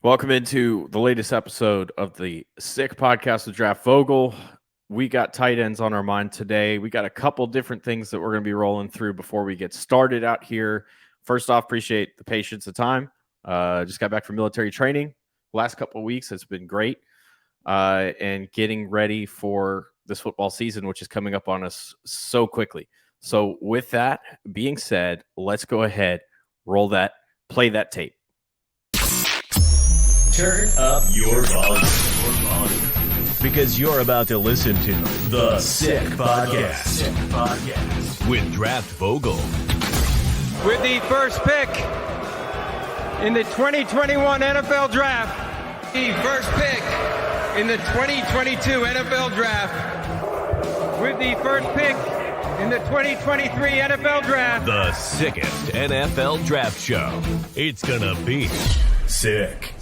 Welcome into the latest episode of the Sick Podcast with Draft Vogel. We got tight ends on our mind today. We got a couple different things that we're going to be rolling through before we get started out here. First off, appreciate the patience and time. Just got back from military training. Last couple of weeks has been great. And getting ready for this football season, which is coming up on us so quickly. So with that being said, let's go ahead, play that tape. Turn up your volume. Because you're about to listen to The Sick Podcast. With Draft Vogel. With the first pick in the 2021 NFL Draft. The first pick in the 2022 NFL Draft. With the first pick in the 2023 NFL Draft. The sickest NFL Draft show. It's gonna be sick.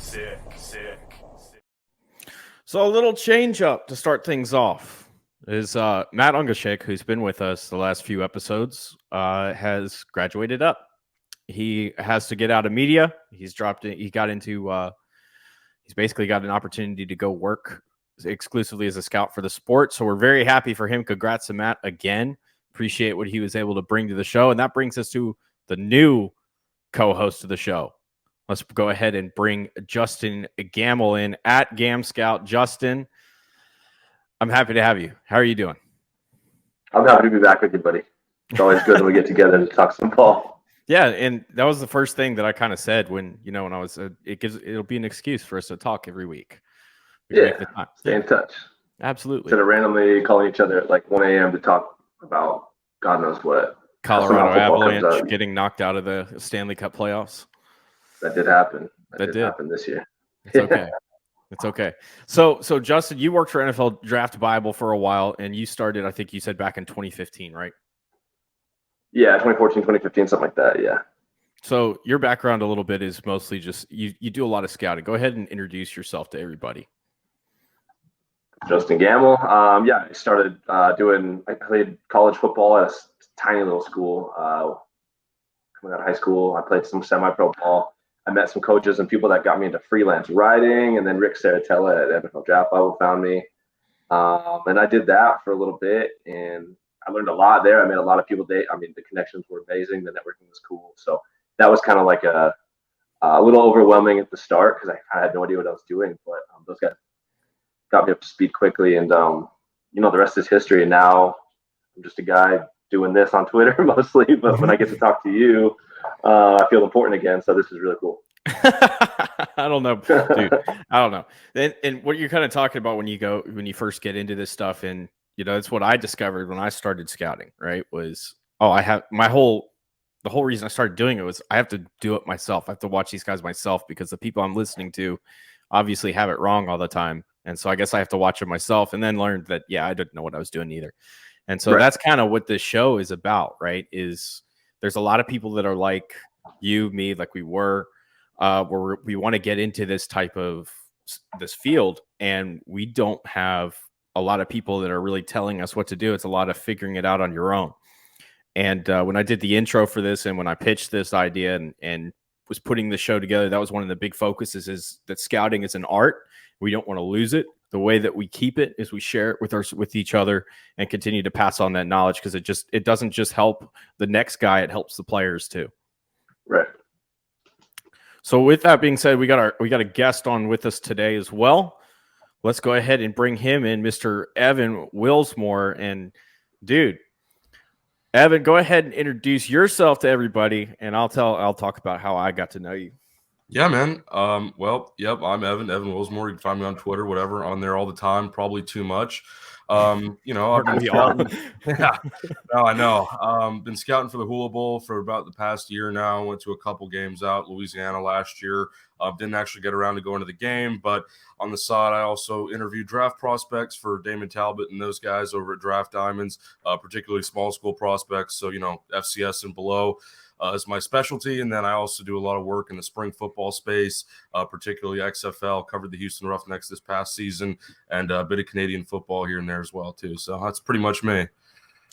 So a little change up to start things off is Matt Ungashik, who's been with us the last few episodes, has graduated up. He has to get out of media. He's basically got an opportunity to go work exclusively as a scout for the sport. So we're very happy for him. Congrats to Matt again. Appreciate what he was able to bring to the show. And that brings us to the new co-host of the show. Let's go ahead and bring Justin Gamble in at Gam Scout. Justin, I'm happy to have you. How are you doing? I'm happy to be back with you, buddy. It's always good when we get together to talk some ball. Yeah, and that was the first thing that I kind of said when I was. It'll be an excuse for us to talk every week. Stay in touch. Absolutely. Instead of randomly calling each other at like 1 a.m. to talk about God knows what. Colorado Avalanche getting knocked out of the Stanley Cup playoffs. That did happen. That did happen this year. It's okay. It's okay. So Justin, you worked for NFL Draft Bible for a while, and you started, I think you said back in 2015, right? Yeah, 2014, 2015, something like that, yeah. So your background a little bit is mostly just, you do a lot of scouting. Go ahead and introduce yourself to everybody. Justin Gamble. I started I played college football at a tiny little school. Coming out of high school, I played some semi-pro ball. I met some coaches and people that got me into freelance writing, and then Rick Saratella at NFL Draft Bible found me. And I did that for a little bit, and I learned a lot there. I met a lot of people. The connections were amazing. The networking was cool. So that was kind of like a little overwhelming at the start because I had no idea what I was doing. But those guys got me up to speed quickly, and the rest is history. And now I'm just a guy doing this on Twitter mostly, but when I get to talk to you, I feel important again. So this is really cool. I don't know, dude. I don't know. And what you're kind of talking about when you first get into this stuff, and that's what I discovered when I started scouting, right? Was the whole reason I started doing it was I have to do it myself. I have to watch these guys myself because the people I'm listening to obviously have it wrong all the time. And so I guess I have to watch it myself, and then learned that, I didn't know what I was doing either. And so That's kind of what this show is about, right? Is there's a lot of people that are like you, me, like we were, where we want to get into this type of this field, and we don't have a lot of people that are really telling us what to do. It's a lot of figuring it out on your own. And when I did the intro for this, and when I pitched this idea and was putting the show together, that was one of the big focuses, is that scouting is an art. We don't want to lose it. The way that we keep it is we share it with each other and continue to pass on that knowledge, because it doesn't just help the next guy, it helps the players too. Right. So with that being said, we got a guest on with us today as well. Let's go ahead and bring him in, Mr. Evan Wilsmore. And dude, Evan, go ahead and introduce yourself to everybody, and I'll talk about how I got to know you. Yeah, man. I'm Evan Wilsmore. You can find me on Twitter, whatever, on there all the time, probably too much. I've been scouting. Yeah, no, I know. Been scouting for the Hula Bowl for about the past year now. Went to a couple games out, Louisiana last year. Didn't actually get around to going to the game, but on the side, I also interviewed draft prospects for Damon Talbot and those guys over at Draft Diamonds, particularly small school prospects. So, FCS and below. Is my specialty, and then I also do a lot of work in the spring football space, particularly XFL. Covered the Houston Roughnecks this past season, and a bit of Canadian football here and there as well too. So that's pretty much me.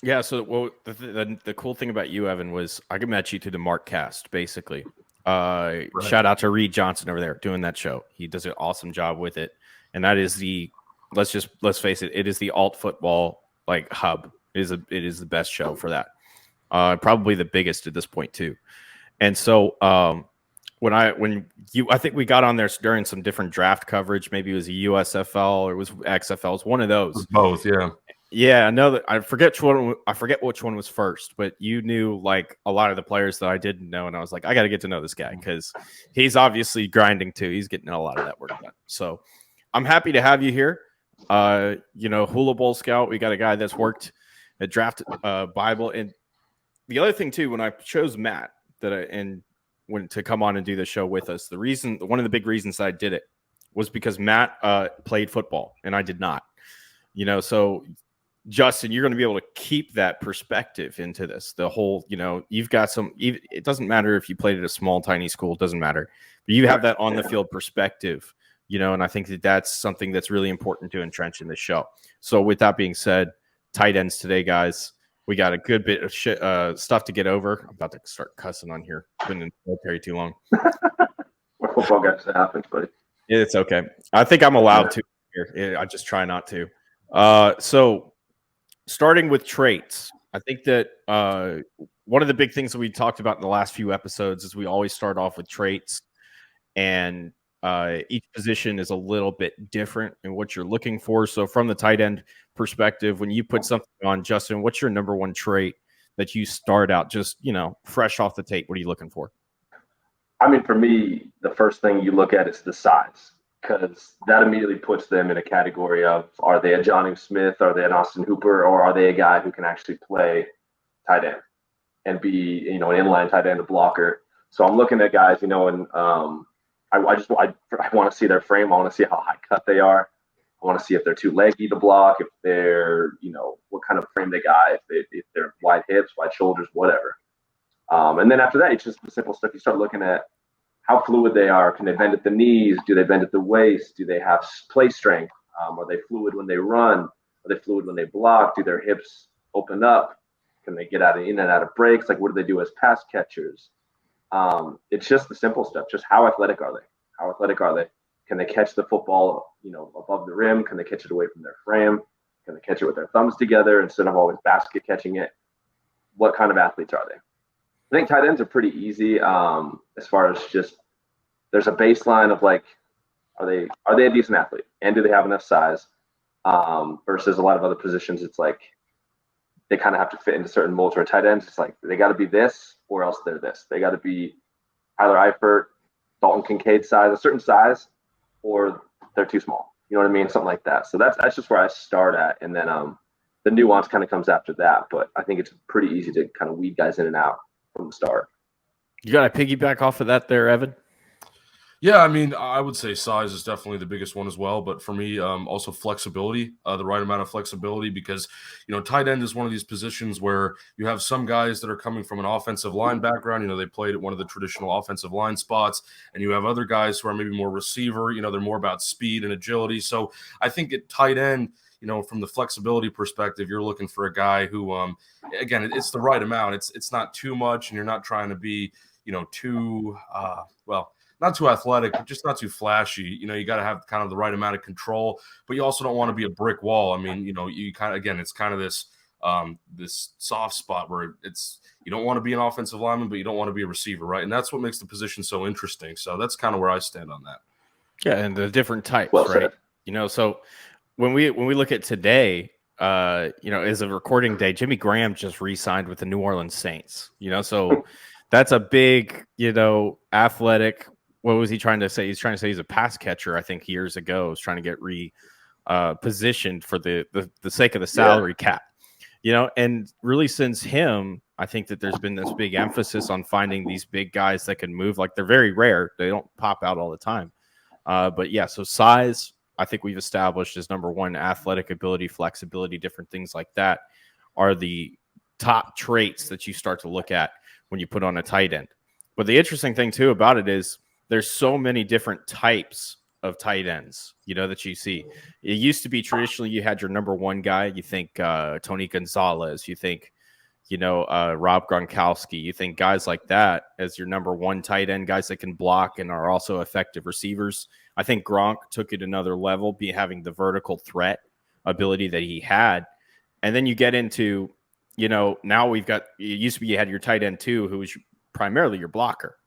Yeah. So the cool thing about you, Evan, was I met you through the Mark Cast, basically. Shout out to Reed Johnson over there doing that show. He does an awesome job with it. And that is let's face it, it is the alt football like hub. It is the best show for that. Probably the biggest at this point too. And so I think we got on there during some different draft coverage. Maybe it was a USFL or it was XFL. It was one of those. Both, yeah. Yeah, I know that I forget which one was first, but you knew like a lot of the players that I didn't know, and I was like, I got to get to know this guy because he's obviously grinding too. He's getting a lot of that work done. So I'm happy to have you here. Hula Bowl Scout. We got a guy that's worked at Draft Bible, and the other thing too, when I chose Matt to come on and do the show with us, one of the big reasons I did it was because Matt played football and I did not. So. Justin, you're going to be able to keep that perspective into this. The whole, you've got it doesn't matter if you played at a small, tiny school, it doesn't matter. But you have that on the field perspective, and I think that's something that's really important to entrench in the show. So with that being said, tight ends today, guys, we got a good bit of stuff to get over. I'm about to start cussing on here. Been in the military too long. What football guys happens, buddy? It's okay. I think I'm allowed to here. I just try not to. So starting with traits, I think that one of the big things that we talked about in the last few episodes is we always start off with traits, and each position is a little bit different in what you're looking for. So from the tight end perspective, when you put something on, Justin, what's your number one trait that you start out just, fresh off the tape? What are you looking for? I mean, for me, the first thing you look at is the size, because that immediately puts them in a category of, are they a Jonnu Smith, are they an Austin Hooper, or are they a guy who can actually play tight end and be, an inline tight end, a blocker. So I'm looking at guys, and I want to see their frame. I want to see how high cut they are. I want to see if they're too leggy to block, if they're, what kind of frame they got, if they're wide hips, wide shoulders, whatever. And then after that, it's just the simple stuff. You start looking at how fluid they are. Can they bend at the knees? Do they bend at the waist? Do they have play strength? Are they fluid when they run? Are they fluid when they block? Do their hips open up? Can they get in and out of breaks? Like, what do they do as pass catchers? It's just the simple stuff. Just how athletic are they? How athletic are they? Can they catch the football, above the rim? Can they catch it away from their frame? Can they catch it with their thumbs together instead of always basket catching it? What kind of athletes are they? I think tight ends are pretty easy as far as just there's a baseline of like, are they a decent athlete and do they have enough size? Versus a lot of other positions, it's like they kind of have to fit into certain molds. Or tight ends, it's like they got to be this or else they're this. They got to be Tyler Eifert, Dalton Kincaid size, a certain size, or they're too small. You know what I mean? Something like that. So that's just where I start at, and then the nuance kind of comes after that. But I think it's pretty easy to kind of weed guys in and out from the start. You got to piggyback off of that there, Evan? Yeah, I mean, I would say size is definitely the biggest one as well. But for me, also flexibility, the right amount of flexibility, because, tight end is one of these positions where you have some guys that are coming from an offensive line background. They played at one of the traditional offensive line spots, and you have other guys who are maybe more receiver. They're more about speed and agility. So I think at tight end, from the flexibility perspective, you're looking for a guy who, again, it's the right amount. It's not too much, and you're not trying to be, too, not too athletic, but just not too flashy. You got to have kind of the right amount of control, but you also don't want to be a brick wall. I mean, you kind of, again, it's kind of this soft spot where you don't want to be an offensive lineman, but you don't want to be a receiver, right? And that's what makes the position so interesting. So that's kind of where I stand on that. Yeah, and the different types, well right? Said. So when we look at today, as a recording day, Jimmy Graham just re-signed with the New Orleans Saints. So that's a big, athletic. What was he trying to say? He's trying to say he's a pass catcher. I think years ago, was trying to get positioned for the sake of the salary cap. And really since him, I think that there's been this big emphasis on finding these big guys that can move. Like, they're very rare; they don't pop out all the time. But yeah, so size, I think we've established as number one. Athletic ability, flexibility, different things like that are the top traits that you start to look at when you put on a tight end. But the interesting thing too about it is there's so many different types of tight ends, that you see. It used to be traditionally you had your number one guy. You think Tony Gonzalez. You think, Rob Gronkowski. You think guys like that as your number one tight end, guys that can block and are also effective receivers. I think Gronk took it another level, having the vertical threat ability that he had. And then you get into, now it used to be you had your tight end too, who was primarily your blocker.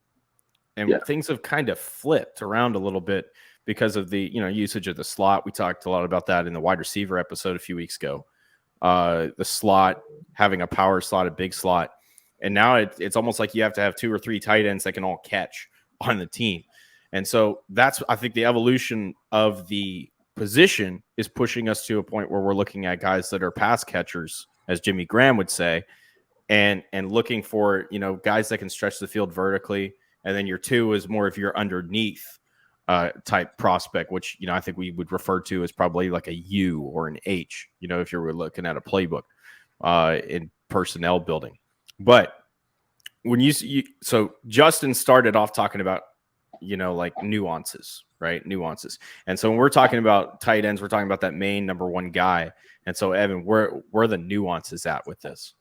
And things have kind of flipped around a little bit because of the, usage of the slot. We talked a lot about that in the wide receiver episode a few weeks ago. The slot, having a power slot, a big slot. And now it's almost like you have to have 2 or 3 tight ends that can all catch on the team. And so that's, I think, the evolution of the position is pushing us to a point where we're looking at guys that are pass catchers, as Jimmy Graham would say, and looking for, guys that can stretch the field vertically. And then your 2 is more of your underneath type prospect, which, I think we would refer to as probably like a U or an H, if you were looking at a playbook in personnel building. But when so Justin started off talking about, like nuances, right? Nuances. And so when we're talking about tight ends, we're talking about that main number one guy. And so, Evan, where are the nuances at with this?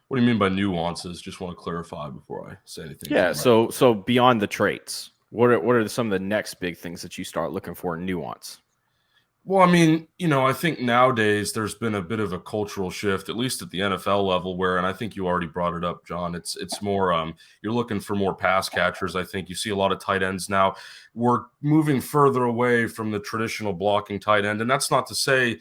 What do you mean by nuances? Just want to clarify before I say anything. Yeah. So beyond the traits, what are some of the next big things that you start looking for in nuance? Well, I mean, I think nowadays there's been a bit of a cultural shift, at least at the NFL level, where, and I think you already brought it up, John, it's more, you're looking for more pass catchers. I think you see a lot of tight ends now. We're moving further away from the traditional blocking tight end. And that's not to say,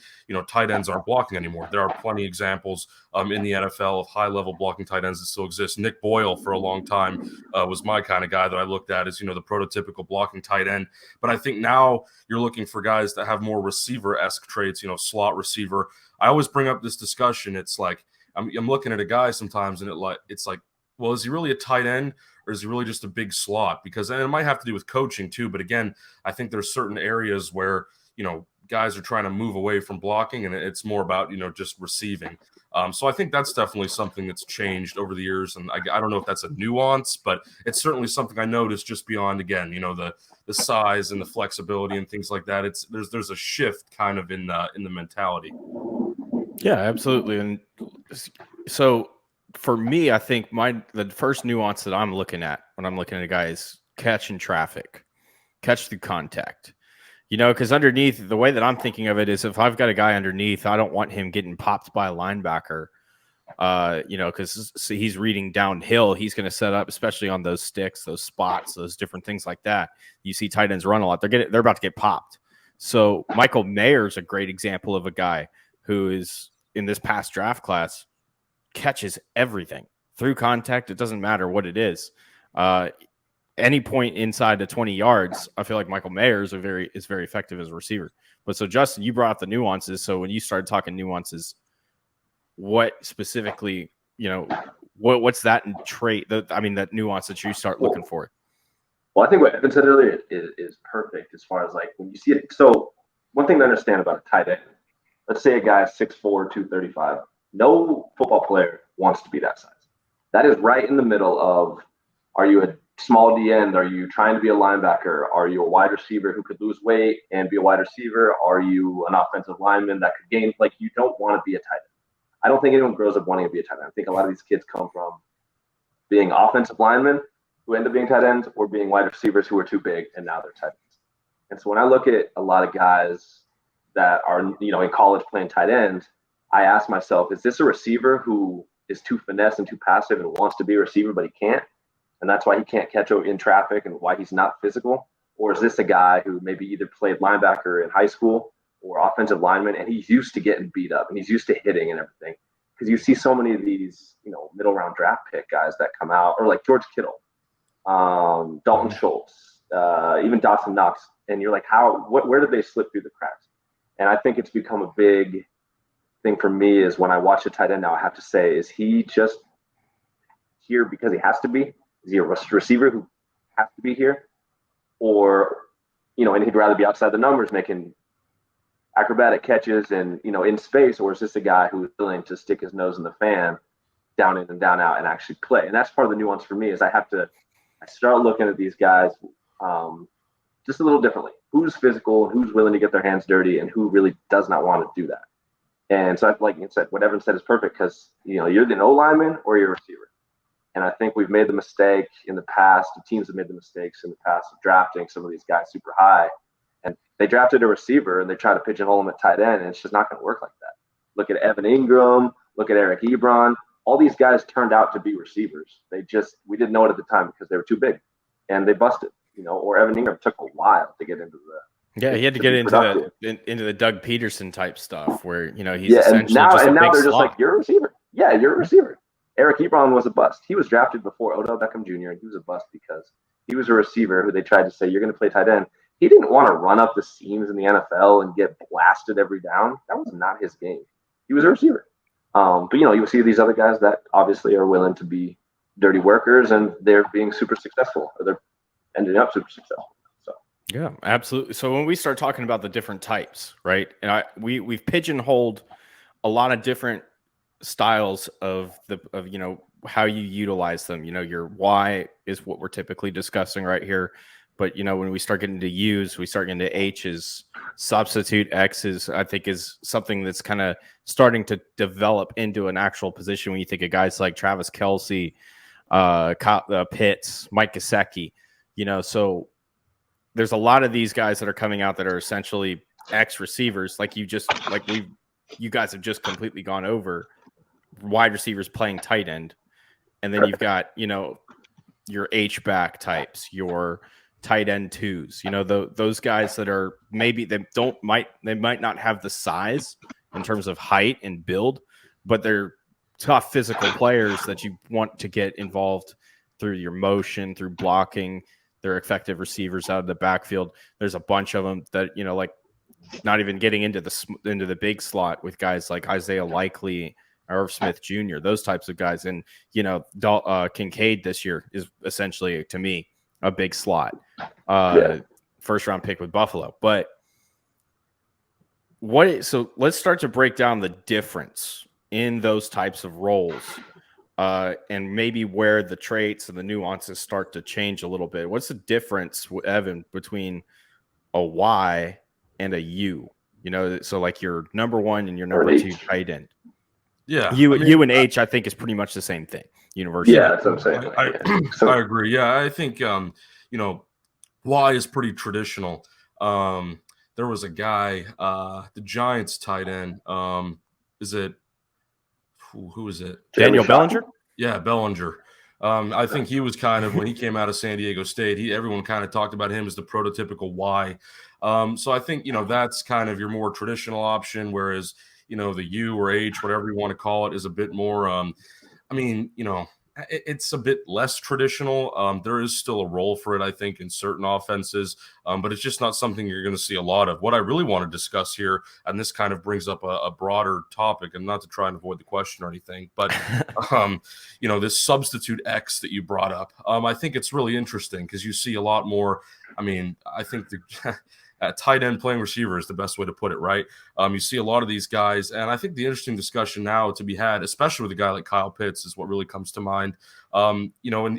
tight ends aren't blocking anymore. There are plenty of examples in the NFL of high-level blocking tight ends that still exist. Nick Boyle, for a long time, was my kind of guy that I looked at as, the prototypical blocking tight end. But I think now you're looking for guys that have more receiver-esque traits, slot receiver. I always bring up this discussion. It's like I'm looking at a guy sometimes, and it's like, well, is he really a tight end, or is he really just a big slot? Because and it might have to do with coaching too. But again, I think there's certain areas where guys are trying to move away from blocking, and it's more about just receiving. So I think that's definitely something that's changed over the years, and I don't know if that's a nuance, but it's certainly something I noticed just beyond, again, the size and the flexibility and things like that. There's a shift kind of in the mentality. Yeah, absolutely. And so for me, I think the first nuance that I'm looking at when I'm looking at a guy is catch in traffic, catch through contact. Because underneath, the way that I'm thinking of it is if I've got a guy underneath, I don't want him getting popped by a linebacker, because he's reading downhill. He's going to set up, especially on those sticks, those spots, those different things like that. You see tight ends run a lot. They're about to get popped. So Michael Mayer is a great example of a guy who is in this past draft class, catches everything through contact. It doesn't matter what it is. Any point inside the 20 yards, I feel like Michael Mayer is very effective as a receiver. But so Justin, you brought up the nuances. So when you started talking nuances, what specifically, what's that trait that nuance that you start looking for? Well, I think what Evan said earlier is perfect as far as like when you see it. So one thing to understand about a tight end, let's say a guy is 6'4", 235. No football player wants to be that size. That is right in the middle of, are you a small D end? Are you trying to be a linebacker? Are you a wide receiver who could lose weight and be a wide receiver? Are you an offensive lineman that could gain? Like, you don't want to be a tight end. I don't think anyone grows up wanting to be a tight end. I think a lot of these kids come from being offensive linemen who end up being tight ends, or being wide receivers who are too big and now they're tight ends. And so when I look at a lot of guys that are, in college playing tight end, I ask myself, is this a receiver who is too finesse and too passive and wants to be a receiver, but he can't? And that's why he can't catch in traffic and why he's not physical? Or is this a guy who maybe either played linebacker in high school or offensive lineman, and he's used to getting beat up and he's used to hitting and everything? Because you see so many of these, middle round draft pick guys that come out, or like George Kittle, Dalton Schultz, even Dawson Knox, and you're like, where did they slip through the cracks? And I think it's become a big thing for me is when I watch a tight end now, I have to say, is he just here because he has to be? Is he a receiver who has to be here? Or, and he'd rather be outside the numbers making acrobatic catches and, in space? Or is this a guy who's willing to stick his nose in the fan, down in and down out, and actually play? And that's part of the nuance for me is I start looking at these guys just a little differently. Who's physical, who's willing to get their hands dirty, and who really does not want to do that? And so, like you said, what Evan said is perfect because, you're the no lineman or you're a receiver. And I think we've made the mistake in the past, the teams have made the mistakes in the past of drafting some of these guys super high. And they drafted a receiver and they try to pigeonhole him at tight end, and it's just not going to work like that. Look at Evan Ingram, look at Eric Ebron. All these guys turned out to be receivers. We didn't know it at the time because they were too big and they busted, or Evan Ingram took a while to get into he had to get into the Doug Peterson type stuff where, he's essentially and now they're slot. just like, you're a receiver. Yeah, you're a receiver. Eric Ebron was a bust. He was drafted before Odell Beckham Jr., and he was a bust because he was a receiver who they tried to say, you're going to play tight end. He didn't want to run up the seams in the NFL and get blasted every down. That was not his game. He was a receiver. But, you see these other guys that obviously are willing to be dirty workers, and they're being super successful, or they're ending up super successful. So yeah, absolutely. So when we start talking about the different types, right, and we've pigeonholed a lot of different styles of how you utilize them. Your Y is what we're typically discussing right here, but when we start getting to U's, we start getting to H's. Substitute X's, I think, is something that's kind of starting to develop into an actual position when you think of guys like Travis Kelce, Pitts, Mike Gesicki. So there's a lot of these guys that are coming out that are essentially X receivers, you guys have just completely gone over. Wide receivers playing tight end, and then you've got your H back types, your tight end twos, those guys that are maybe they might not have the size in terms of height and build, but they're tough physical players that you want to get involved through your motion, through blocking. They're effective receivers out of the backfield. There's a bunch of them that not even getting into the big slot with guys like Isaiah Likely, Irv Smith Jr., those types of guys. And, Kincaid this year is essentially, to me, a big slot. First round pick with Buffalo. But so let's start to break down the difference in those types of roles and maybe where the traits and the nuances start to change a little bit. What's the difference, Evan, between a Y and a U? So like your number one and your number two tight end. Yeah, U and H, I think, is pretty much the same thing. University. Yeah, that's what I'm saying. I agree. Yeah, I think Y is pretty traditional. There was a guy, the Giants tight end. Is it who is it? Daniel Bellinger? Yeah, Bellinger. I think he was kind of, when he came out of San Diego State, everyone kind of talked about him as the prototypical Y. So I think that's kind of your more traditional option, whereas the U or H, whatever you want to call it, is a bit more, it's a bit less traditional. There is still a role for it, I think, in certain offenses, but it's just not something you're going to see a lot of. What I really want to discuss here, and this kind of brings up a broader topic, and not to try and avoid the question or anything, but, this substitute X that you brought up, I think it's really interesting because you see a lot more. I think the tight end playing receiver is the best way to put it, right? You see a lot of these guys, and I think the interesting discussion now to be had, especially with a guy like Kyle Pitts, is what really comes to mind. And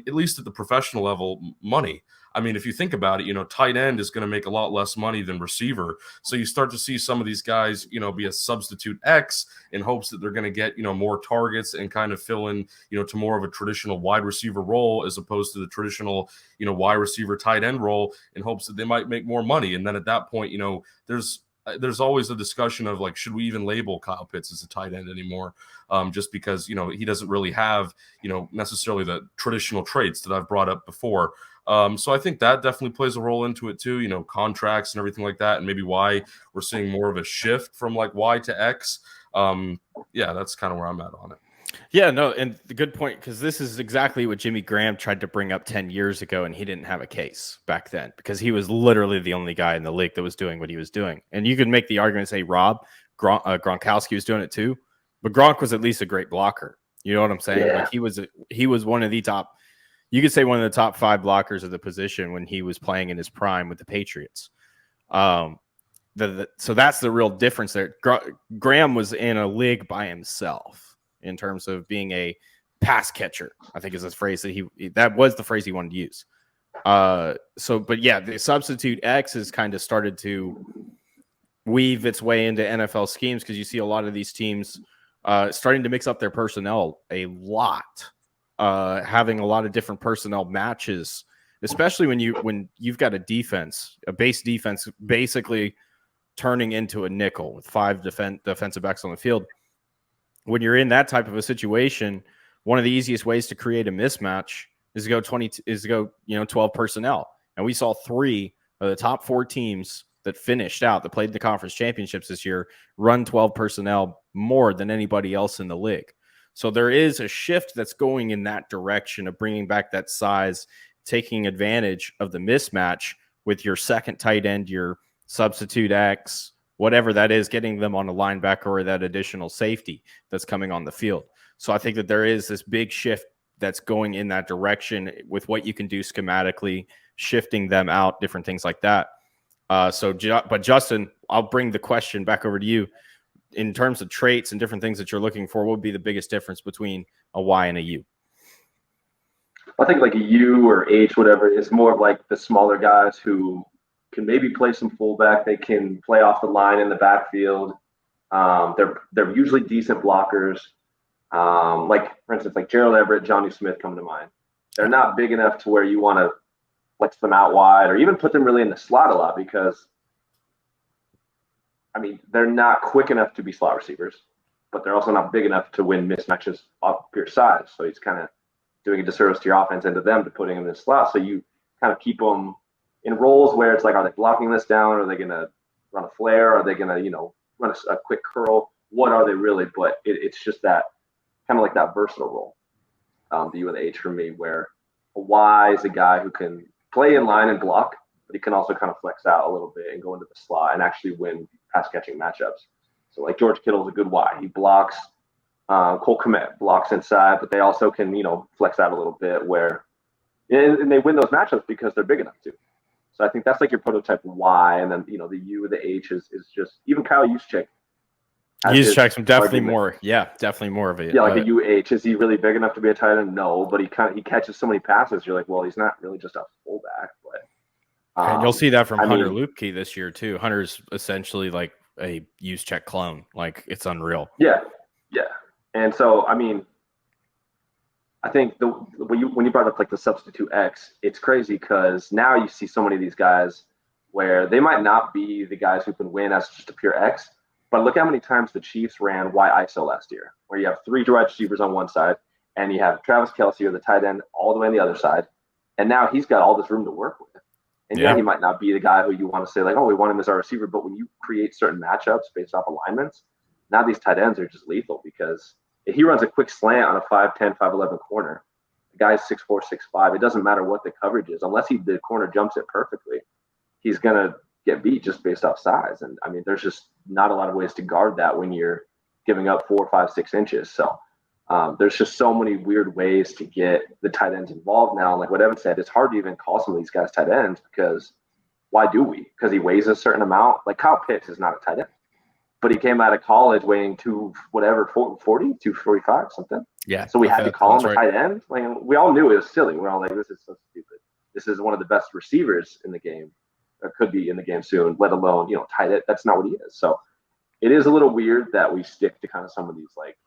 at least at the professional level, money. If you think about it, tight end is going to make a lot less money than receiver. So you start to see some of these guys, be a substitute X in hopes that they're going to get, more targets and kind of fill in, to more of a traditional wide receiver role as opposed to the traditional, wide receiver tight end role in hopes that they might make more money. And then at that point, there's always a discussion of like, should we even label Kyle Pitts as a tight end anymore? Just because, he doesn't really have, necessarily the traditional traits that I've brought up before. So I think that definitely plays a role into it too, contracts and everything like that, and maybe why we're seeing more of a shift from like Y to X. That's kind of where I'm at on it. Yeah, no, and the good point, because this is exactly what Jimmy Graham tried to bring up 10 years ago, and he didn't have a case back then because he was literally the only guy in the league that was doing what he was doing. And you could make the argument, say, Gronkowski was doing it too, but Gronk was at least a great blocker. You know what I'm saying? Yeah. Like he was one of the top. You could say one of the top 5 blockers of the position when he was playing in his prime with the Patriots. So that's the real difference there. Graham was in a league by himself in terms of being a pass catcher, I think is the phrase that was the phrase he wanted to use. But yeah, the substitute X has kind of started to weave its way into NFL schemes, because you see a lot of these teams starting to mix up their personnel a lot, having a lot of different personnel matches, especially when you've got a base defense basically turning into a nickel with 5 defensive backs on the field. When you're in that type of a situation, one of the easiest ways to create a mismatch is to go 12 personnel. And we saw 3 of the top 4 teams that finished out, that played in the conference championships this year, run 12 personnel more than anybody else in the league. So there is a shift that's going in that direction of bringing back that size, taking advantage of the mismatch with your second tight end, your substitute X, whatever that is, getting them on a linebacker or that additional safety that's coming on the field. So I think that there is this big shift that's going in that direction with what you can do schematically, shifting them out, different things like that. But Justin, I'll bring the question back over to you. In terms of traits and different things that you're looking for, what would be the biggest difference between a Y and a U? I think like a U or H, whatever, is more of like the smaller guys who can maybe play some fullback. They can play off the line in the backfield. They're usually decent blockers. Like, for instance, like Gerald Everett, Johnny Smith come to mind. They're not big enough to where you want to flex them out wide or even put them really in the slot a lot, because, I mean, they're not quick enough to be slot receivers, but they're also not big enough to win mismatches off pure size. So he's kind of doing a disservice to your offense and to them to putting him in the slot. So you kind of keep them in roles where it's like, are they blocking this down? Are they going to run a flare? Are they going to, run a quick curl? What are they really? But it's just that kind of like that versatile role, the U and the H for me, where a Y is a guy who can play in line and block, but he can also kind of flex out a little bit and go into the slot and actually win pass catching matchups. So like George Kittle's a good Y. He blocks. Cole Kmet blocks inside, but they also can, flex out a little bit and they win those matchups because they're big enough to. So I think that's like your prototype Y, and then, the U, the H is just, even Kyle Juszczyk. Juszczyk's definitely more. Yeah, definitely more of it. Yeah, like a UH. Is he really big enough to be a tight end? No, but he catches so many passes. You're like, well, he's not really just a fullback. But and you'll see that from Hunter Luepke this year too. Hunter's essentially like a Juszczyk clone. Like, it's unreal. Yeah. And so, I mean, I think when you brought up like the substitute X, it's crazy because now you see so many of these guys where they might not be the guys who can win as just a pure X, but look how many times the Chiefs ran Y ISO last year, where you have 3 wide receivers on one side and you have Travis Kelce or the tight end all the way on the other side, and now he's got all this room to work with. And he might not be the guy who you want to say like, oh, we want him as our receiver, but when you create certain matchups based off alignments, now these tight ends are just lethal, because if he runs a quick slant on a 5'10", 5'11" corner, the guy's 6'4", 6'5", it doesn't matter what the coverage is. Unless the corner jumps it perfectly, he's going to get beat just based off size. And, I mean, there's just not a lot of ways to guard that when you're giving up 4, 5, 6 inches. So there's just so many weird ways to get the tight ends involved now. And like what Evan said, it's hard to even call some of these guys tight ends, because why do we? Because he weighs a certain amount. Like Kyle Pitts is not a tight end, but he came out of college weighing 240, 245, something. Yeah. So we had to call him a tight end. Like, we all knew it was silly. We're all like, this is so stupid. This is one of the best receivers in the game, or could be in the game soon, let alone, tight end. That's not what he is. So it is a little weird that we stick to kind of some of these like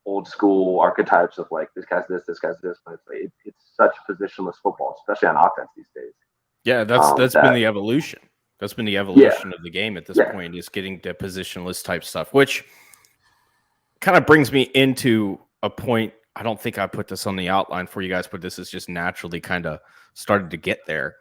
old school archetypes of like, this guy's this guy's this. But it's such positionless football, especially on offense these days. Yeah, that's been the evolution. That's been the evolution of the game at this point, is getting to positionless type stuff, which kind of brings me into a point. I don't think I put this on the outline for you guys, but this is just naturally kind of started to get there.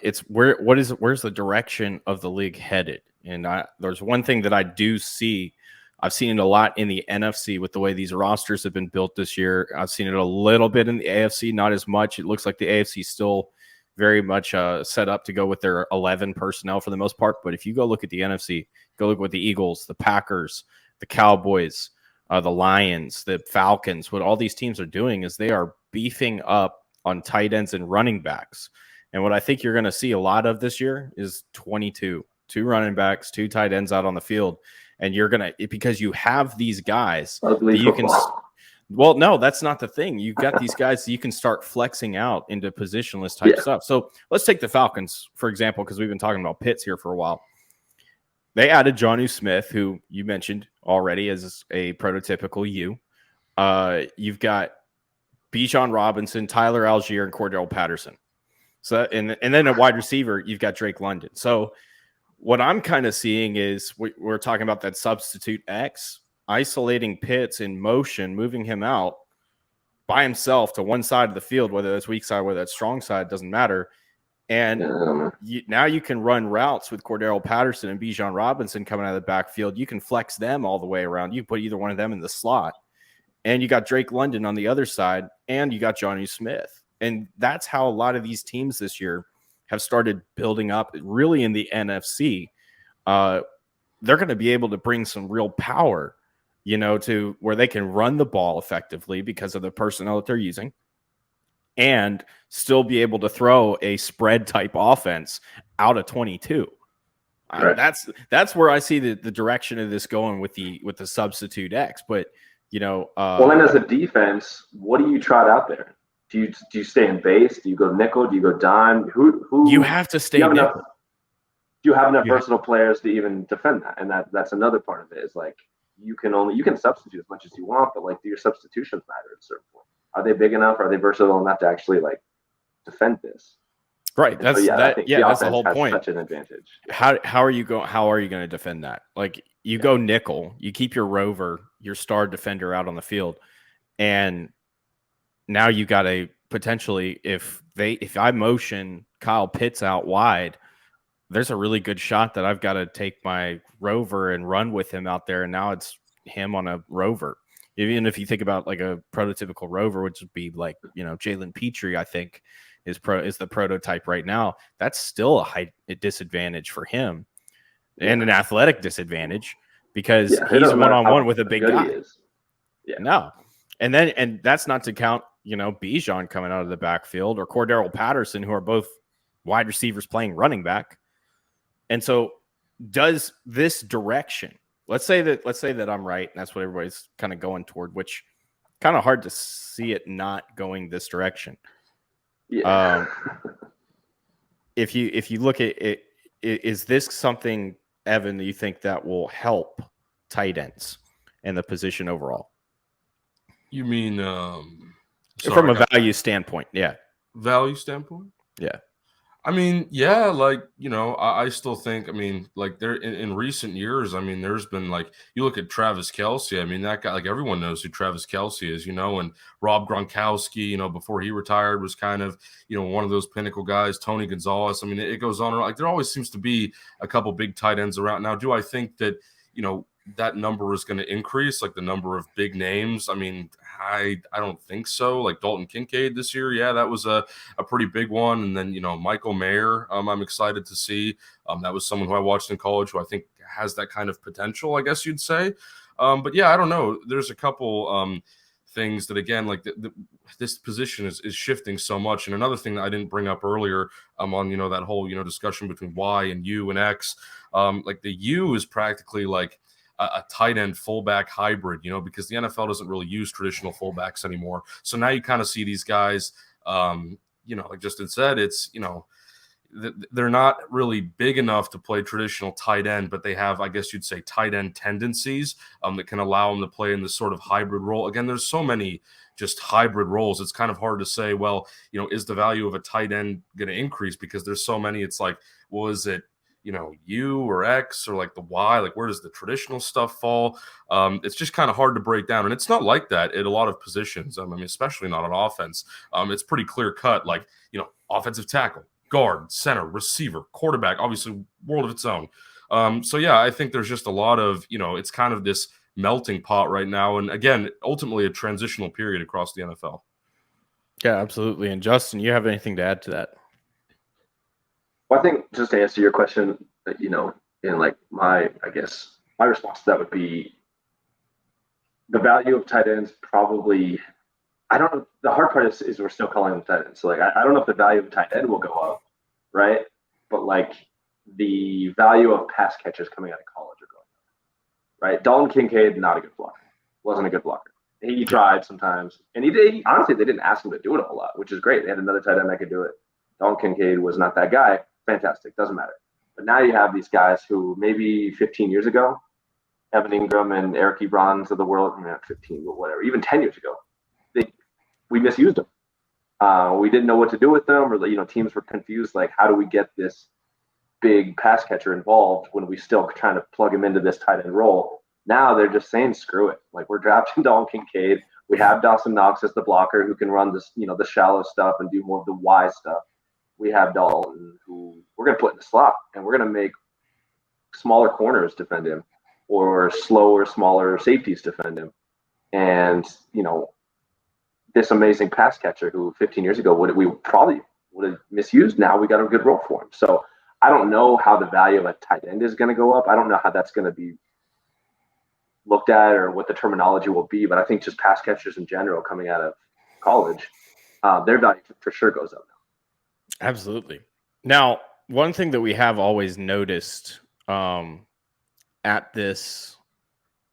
It's where's the direction of the league headed? And there's one thing that I do see. I've seen it a lot in the NFC with the way these rosters have been built this year. I've seen it a little bit in the AFC, not as much. It looks like the AFC still very much set up to go with their 11 personnel for the most part. But if you go look at the NFC, go look what the Eagles, the Packers, the Cowboys, the Lions, the Falcons, what all these teams are doing is they are beefing up on tight ends and running backs. And what I think you're going to see a lot of this year is 2 running backs, 2 tight ends out on the field. And you're going to, because you have these guys that you can. Well, no, that's not the thing. You've got these guys that you can start flexing out into positionless type stuff. So let's take the Falcons, for example, because we've been talking about Pitts here for a while. they added Jonnu Smith, who you mentioned already as a prototypical U. You've got Bijan Robinson, Tyler Algier, and Cordell Patterson. So, and then a wide receiver, you've got Drake London. So what I'm kind of seeing is we're talking about that substitute X, isolating Pitts in motion, moving him out by himself to one side of the field, whether that's weak side, whether that's strong side, doesn't matter. And now you can run routes with Cordell Patterson and Bijan Robinson coming out of the backfield. You can flex them all the way around. You can put either one of them in the slot. And you got Drake London on the other side, and you got Jonnu Smith. And that's how a lot of these teams this year have started building up, really in the NFC. They're going to be able to bring some real power, to where they can run the ball effectively because of the personnel that they're using, and still be able to throw a spread type offense out of 22. Right. That's where I see the direction of this going with the substitute X. But well, then as a defense, what do you trot out there? Do you stay in base? Do you go nickel? Do you go dime? Who you have to stay nickel. Do you have enough versatile players to even defend that? And that's another part of it, is like you can substitute as much as you want, but like, do your substitutions matter at a certain point? Are they big enough? Are they versatile enough to actually like defend this? Right. That's that's the whole point. Such an advantage. How are you going to defend that? Like, you go nickel, you keep your rover, your star defender out on the field, and now you got a potentially, if I motion Kyle Pitts out wide, there's a really good shot that I've got to take my rover and run with him out there, and now it's him on a rover. Even if you think about like a prototypical rover, which would be like, Jalen Petrie, I think is the prototype right now. That's still a disadvantage for him, and an athletic disadvantage, because he's one-on-one with a big guy. No. And that's not to count, Bijan coming out of the backfield, or Cordell Patterson, who are both wide receivers playing running back. And so does this direction, let's say that I'm right, and that's what everybody's kind of going toward, which kind of hard to see it not going this direction. Yeah. If you look at it, is this something, Evan, that you think that will help tight ends and the position overall? You mean from a value standpoint? Yeah. Value standpoint? Yeah. I mean, yeah, like, I still think, like, there in recent years, there's been, like, you look at Travis Kelce, that guy, like, everyone knows who Travis Kelce is, and Rob Gronkowski, before he retired, was kind of, one of those pinnacle guys, Tony Gonzalez. It goes on. Like, there always seems to be a couple big tight ends around. Now, do I think that, that number is going to increase, like the number of big names? I don't think so. Like Dalton Kincaid this year, yeah, that was a pretty big one. And then, Michael Mayer, I'm excited to see. That was someone who I watched in college who I think has that kind of potential, I guess you'd say. But yeah, I don't know. There's a couple things that, again, like this position is shifting so much. And another thing that I didn't bring up earlier on, that whole, discussion between Y and U and X, like the U is practically like a tight end fullback hybrid, because the NFL doesn't really use traditional fullbacks anymore. So now you kind of see these guys, like Justin said, it's, they're not really big enough to play traditional tight end, but they have, I guess you'd say, tight end tendencies that can allow them to play in this sort of hybrid role. Again, there's so many just hybrid roles. It's kind of hard to say, well, is the value of a tight end going to increase? Because there's so many. It's like, well, is it, U or X or like the Y, like where does the traditional stuff fall? It's just kind of hard to break down. And it's not like that at a lot of positions. Especially not on offense. It's pretty clear cut, like, offensive tackle, guard, center, receiver, quarterback, obviously world of its own. So yeah, I think there's just a lot of, it's kind of this melting pot right now. And again, ultimately a transitional period across the NFL. Yeah, absolutely. And Justin, you have anything to add to that? Well, I think just to answer your question, in like my response to that would be the value of tight ends probably, I don't know. The hard part is we're still calling them tight ends. So like, I don't know if the value of tight end will go up, right? But like the value of pass catchers coming out of college are going up, right? Dalton Kincaid, not a good blocker. Wasn't a good blocker. He tried sometimes. And he honestly, they didn't ask him to do it a whole lot, which is great. They had another tight end that could do it. Dalton Kincaid was not that guy. Fantastic. Doesn't matter. But now you have these guys who maybe 15 years ago, Evan Ingram and Eric Ebrons of the world, not 15, but whatever, even 10 years ago, we misused them. We didn't know what to do with them, or teams were confused. Like, how do we get this big pass catcher involved when we still trying to plug him into this tight end role? Now they're just saying, screw it. Like, we're drafting Dalton Kincaid. We have Dawson Knox as the blocker who can run this, the shallow stuff and do more of the wide stuff. We have Dalton, who we're going to put in the slot, and we're going to make smaller corners defend him, or slower, smaller safeties defend him. And, this amazing pass catcher who 15 years ago we probably would have misused, now we got a good role for him. So I don't know how the value of a tight end is going to go up. I don't know how that's going to be looked at or what the terminology will be, but I think just pass catchers in general coming out of college, their value for sure goes up now. Absolutely. Now, one thing that we have always noticed at this,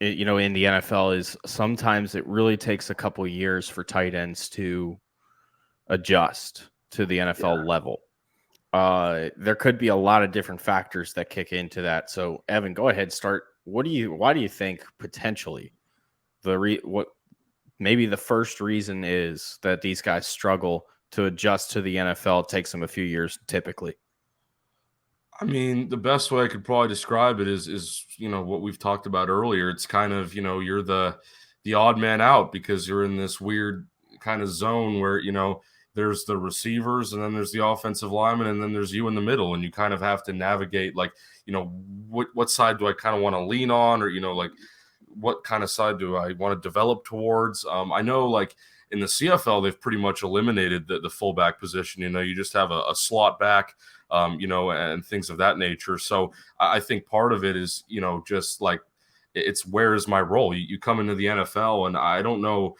in the NFL is sometimes it really takes a couple of years for tight ends to adjust to the NFL level. There could be a lot of different factors that kick into that. So, Evan, go ahead, start. Why do you think potentially maybe the first reason is that these guys struggle to adjust to the NFL? It takes them a few years typically. I mean, the best way I could probably describe it is what we've talked about earlier. It's kind of, you're the odd man out because you're in this weird kind of zone where, there's the receivers and then there's the offensive lineman and then there's you in the middle, and you kind of have to navigate like, what side do I kind of want to lean on, or, like what kind of side do I want to develop towards? I know like in the CFL, they've pretty much eliminated the fullback position. You just have a slot back, and things of that nature. So I think part of it is, just like it's where is my role? You come into the NFL, and I don't know.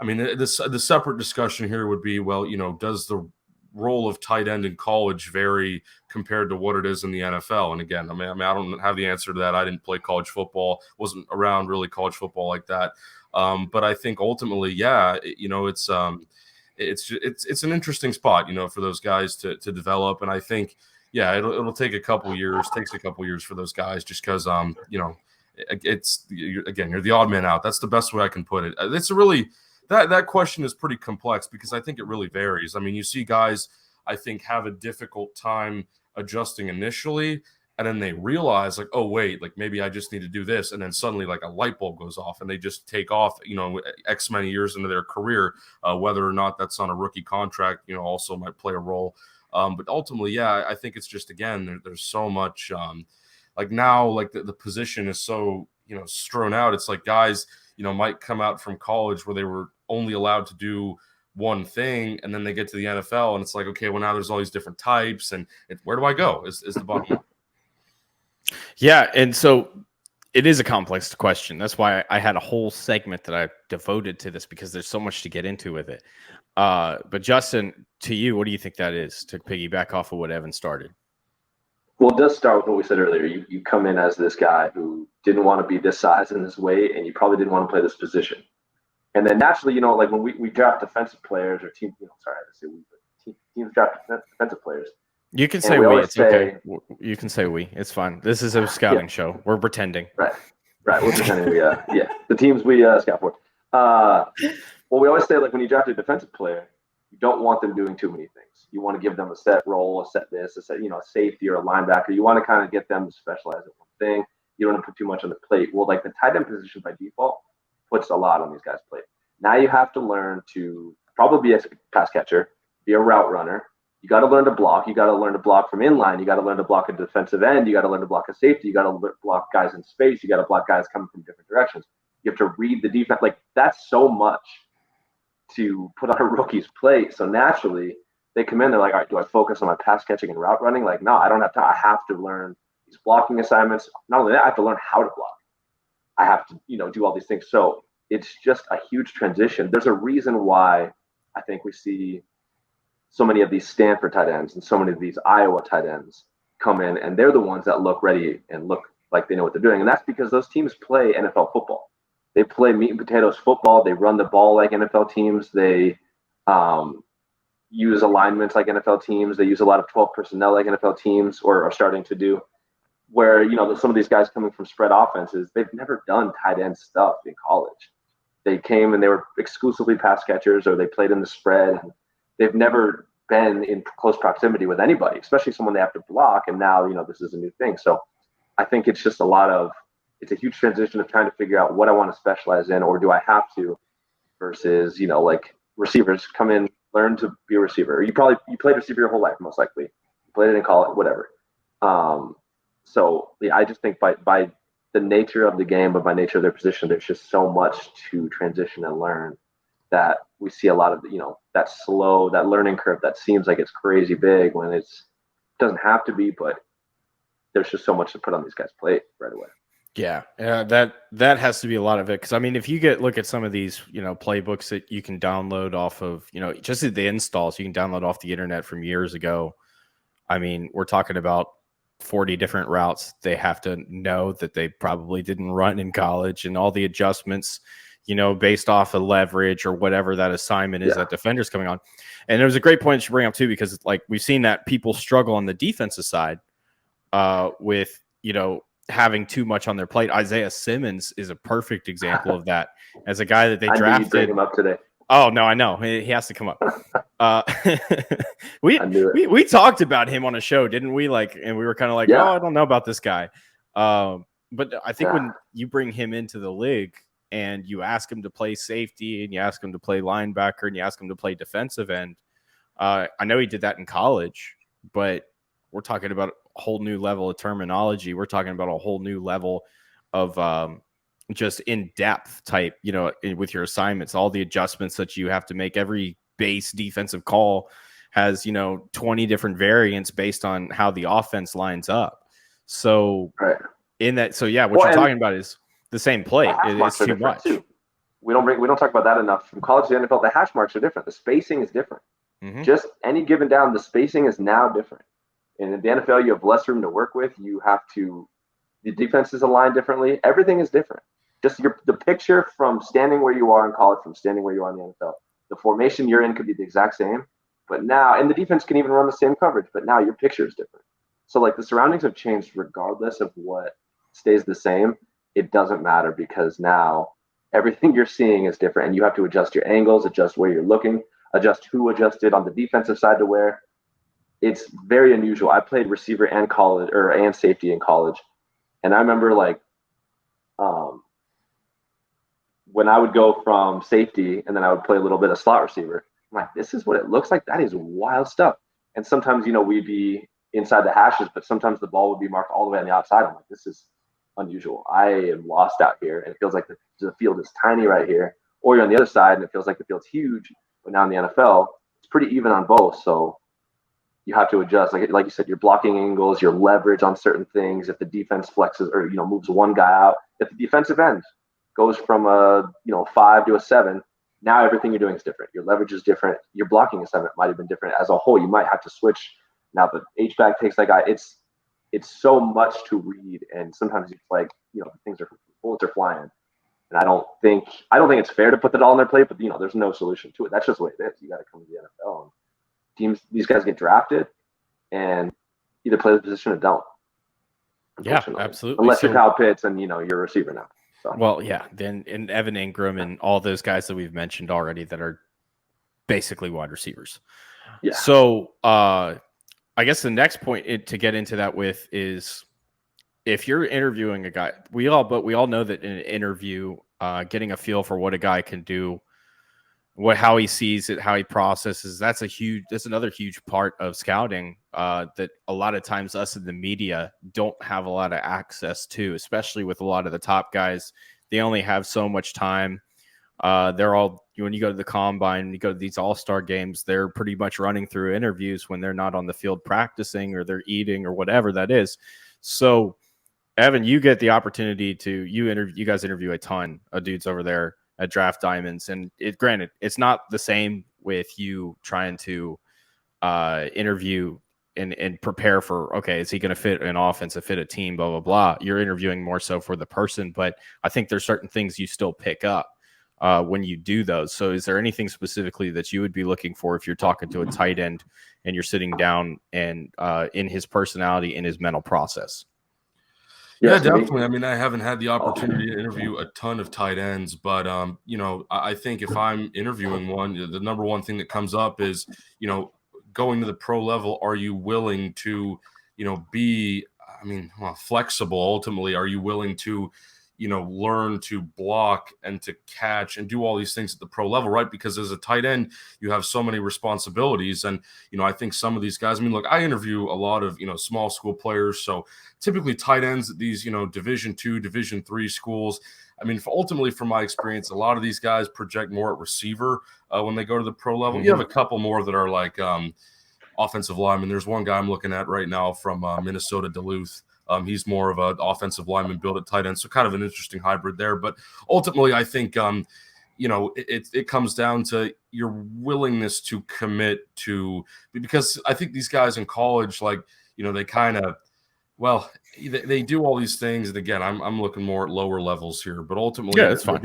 I mean, the separate discussion here would be, well, does the role of tight end in college vary compared to what it is in the NFL? And again, I mean, I don't have the answer to that. I didn't play college football, wasn't around really college football like that. But I think ultimately, yeah, it's an interesting spot, for those guys to develop. And I think, yeah, it'll take a couple years, takes a couple years for those guys, just because, you're the odd man out. That's the best way I can put it. It's a really, that question is pretty complex because I think it really varies. I mean, you see guys, I think, have a difficult time adjusting initially, and then they realize like, oh, wait, like maybe I just need to do this. And then suddenly like a light bulb goes off and they just take off, X many years into their career, whether or not that's on a rookie contract, also might play a role. But ultimately, yeah, I think it's just, again, there's so much like now, like the position is so, strewn out. It's like guys, might come out from college where they were only allowed to do one thing, and then they get to the NFL and it's like, okay, well now there's all these different types, and where do I go is the bottom line. Yeah, and so it is a complex question. That's why I had a whole segment that I devoted to this, because there's so much to get into with it. But Justin, to you, what do you think that is, to piggyback off of what Evan started? Well, it does start with what we said earlier. You come in as this guy who didn't want to be this size and this weight, and you probably didn't want to play this position. And then naturally, like when we draft defensive players or teams, teams draft defensive players. You can say we. It's okay. You can say we. It's fine. This is a scouting show. We're pretending. Right. We're pretending the teams we scout for. Well, we always say, like, when you draft a defensive player, you don't want them doing too many things. You want to give them a set role, a set a safety or a linebacker. You want to kind of get them to specialize in one thing. You don't want to put too much on the plate. Well, like the tight end position by default puts a lot on these guys' plate. Now you have to learn to probably be a pass catcher, be a route runner. You got to learn to block. You got to learn to block from inline. You got to learn to block a defensive end. You got to learn to block a safety. You got to block guys in space. You got to block guys coming from different directions. You have to read the defense. Like, that's so much to put on a rookie's plate. So naturally, they come in, they're like, all right, do I focus on my pass catching and route running? Like, no, I don't have time. I have to learn these blocking assignments. Not only that, I have to learn how to block. I have to, do all these things. So it's just a huge transition. There's a reason why I think we see so many of these Stanford tight ends and so many of these Iowa tight ends come in, and they're the ones that look ready and look like they know what they're doing. And that's because those teams play NFL football. They play meat and potatoes football. They run the ball like NFL teams. They use alignments like NFL teams. They use a lot of 12 personnel like NFL teams, or are starting to do. Where, some of these guys coming from spread offenses, they've never done tight end stuff in college. They came and they were exclusively pass catchers, or they played in the spread. They've never been in close proximity with anybody, especially someone they have to block. And now, this is a new thing. So I think it's just it's a huge transition of trying to figure out what I want to specialize in, or do I have to, versus, like receivers come in, learn to be a receiver. You played receiver your whole life, most likely. You played it in college, whatever. So yeah, I just think by the nature of the game, but by nature of their position, there's just so much to transition and learn that we see a lot of that learning curve that seems like it's crazy big when it doesn't have to be, but there's just so much to put on these guys' plate right away. Yeah, that has to be a lot of it, because I mean, if you look at some of these, playbooks that you can download off of, just the installs you can download off the internet from years ago. I mean, we're talking about 40 different routes they have to know that they probably didn't run in college, and all the adjustments, based off of leverage or whatever that assignment is that defender's coming on. And there was a great point you bring up too, because like we've seen that people struggle on the defensive side with, having too much on their plate. Isaiah Simmons is a perfect example of that, as a guy that they drafted. I knew you'd bring him up today. Oh no, I know he has to come up. We talked about him on a show, didn't we? And we were kind of like, oh, I don't know about this guy. But I think when you bring him into the league and you ask him to play safety, and you ask him to play linebacker, and you ask him to play defensive end, I know he did that in college, but we're talking about a whole new level of terminology. We're talking about a whole new level of just in-depth type, with your assignments, all the adjustments that you have to make. Every base defensive call has, 20 different variants based on how the offense lines up. So what you're talking about is the same play. It's too much. Too. We don't talk about that enough. From college to the NFL, the hash marks are different. The spacing is different. Mm-hmm. Just any given down, the spacing is now different. And in the NFL, you have less room to work with. The defense is aligned differently. Everything is different. Just the picture from standing where you are in college, from standing where you are in the NFL. The formation you're in could be the exact same, but now, and the defense can even run the same coverage, but now your picture is different. So the surroundings have changed regardless of what stays the same. It doesn't matter, because now everything you're seeing is different, and you have to adjust your angles, adjust where you're looking, adjust who adjusted on the defensive side to where. It's very unusual. I played receiver and safety in college. And I remember when I would go from safety and then I would play a little bit of slot receiver, I'm like, this is what it looks like. That is wild stuff. And sometimes, we'd be inside the hashes, but sometimes the ball would be marked all the way on the outside. I'm like, this is unusual. I am lost out here. And it feels like the field is tiny right here. Or you're on the other side and it feels like the field's huge. But now in the NFL, it's pretty even on both. So you have to adjust, like you said, your blocking angles, your leverage on certain things. If the defense flexes or moves one guy out, if the defensive end goes from a 5 to a 7, now everything you're doing is different. Your leverage is different. Your blocking assignment might have been different as a whole. You might have to switch. Now the H-back takes that guy. It's so much to read, and sometimes it's bullets are flying. And I don't think it's fair to put that all on their plate, but there's no solution to it. That's just the way it is. You got to come to the NFL. These guys get drafted and either play the position or don't. Yeah, absolutely. Unless you're Kyle Pitts and you're a receiver now. So. Well, yeah. Then and Evan Ingram and all those guys that we've mentioned already that are basically wide receivers. Yeah. So I guess the next point to get into that with is, if you're interviewing a guy, we all know that in an interview, getting a feel for what a guy can do, how he sees it, how he processes, that's another huge part of scouting that a lot of times us in the media don't have a lot of access to, especially with a lot of the top guys. They only have so much time. They're all, when you go to the combine, you go to these all-star games, they're pretty much running through interviews when they're not on the field practicing, or they're eating, or whatever that is. So Evan, you get the opportunity you guys interview a ton of dudes over there at Draft Diamonds, and granted, it's not the same with you trying to interview and prepare for, okay, is he going to fit an offense, fit a team, blah, blah, blah. You're interviewing more so for the person, but I think there's certain things you still pick up when you do those. So is there anything specifically that you would be looking for if you're talking to a tight end and you're sitting down and in his personality, in his mental process? Yeah, definitely. I mean, I haven't had the opportunity to interview a ton of tight ends, but I think if I'm interviewing one, the number one thing that comes up is, going to the pro level, are you willing to, be, flexible? Ultimately, are you willing to, learn to block and to catch and do all these things at the pro level, right? Because as a tight end, you have so many responsibilities. And, I think some of these guys, look, I interview a lot of, small school players. So typically tight ends at these, Division II, Division III schools. Ultimately, from my experience, a lot of these guys project more at receiver when they go to the pro level. You have a couple more that are like offensive linemen. There's one guy I'm looking at right now from Minnesota Duluth. He's more of an offensive lineman built at tight end, so kind of an interesting hybrid there. But ultimately, I think it comes down to your willingness to commit to, because I think these guys in college, they kind of, they do all these things. And again, I'm looking more at lower levels here, but ultimately, that's fine.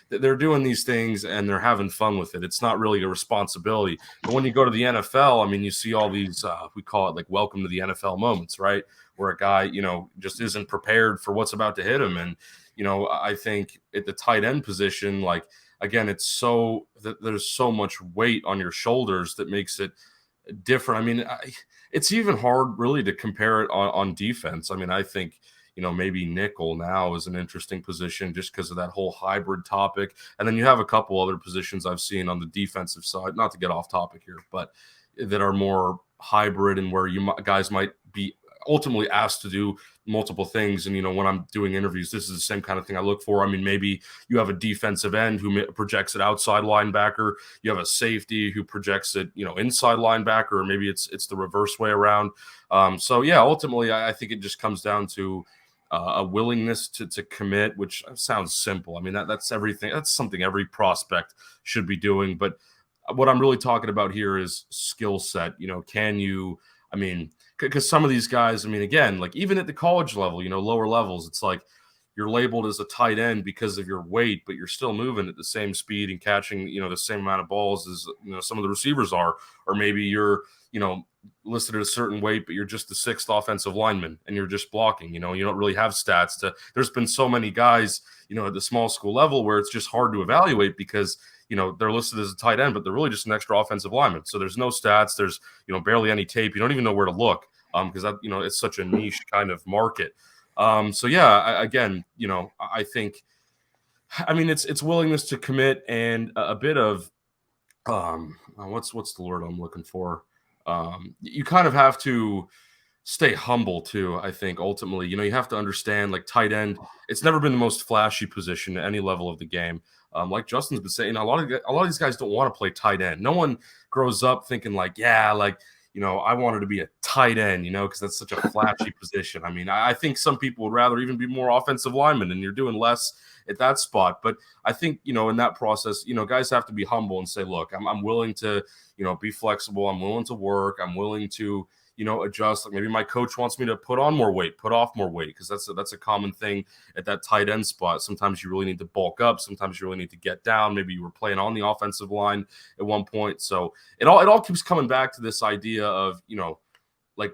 They're doing these things and they're having fun with it. It's not really a responsibility. But when you go to the NFL, you see all these, we call it like welcome to the NFL moments, right? Where a guy, just isn't prepared for what's about to hit him. And, I think at the tight end position, again, it's so that there's so much weight on your shoulders that makes it different. It's even hard really to compare it on defense. I think, maybe nickel now is an interesting position just because of that whole hybrid topic. And then you have a couple other positions I've seen on the defensive side, not to get off topic here, but that are more hybrid and where guys might be ultimately asked to do multiple things. And, when I'm doing interviews, this is the same kind of thing I look for. Maybe you have a defensive end who projects it outside linebacker. You have a safety who projects it, inside linebacker, or maybe it's the reverse way around. Ultimately, I think it just comes down to a willingness to commit, which sounds simple. That's everything. That's something every prospect should be doing. But what I'm really talking about here is skill set. Can you, because some of these guys, again, even at the college level, lower levels, it's like you're labeled as a tight end because of your weight, but you're still moving at the same speed and catching, the same amount of balls as, some of the receivers are. Or maybe you're, listed at a certain weight, but you're just the sixth offensive lineman and you're just blocking, you don't really have stats there's been so many guys, at the small school level where it's just hard to evaluate because, they're listed as a tight end, but they're really just an extra offensive lineman. So there's no stats. There's, barely any tape. You don't even know where to look because that, it's such a niche kind of market. I think, it's willingness to commit and a bit of, what's the word I'm looking for? You kind of have to stay humble too. I think ultimately, you have to understand tight end, it's never been the most flashy position at any level of the game. Like Justin's been saying, a lot of these guys don't want to play tight end. No one grows up thinking I wanted to be a tight end, because that's such a flashy position. I think some people would rather even be more offensive linemen, and you're doing less at that spot. But I think, in that process, guys have to be humble and say, look, I'm willing to, be flexible. I'm willing to work. I'm willing to, adjust. Maybe my coach wants me to put on more weight, put off more weight, because that's a common thing at that tight end spot. Sometimes you really need to bulk up. Sometimes you really need to get down. Maybe you were playing on the offensive line at one point. So it all keeps coming back to this idea of,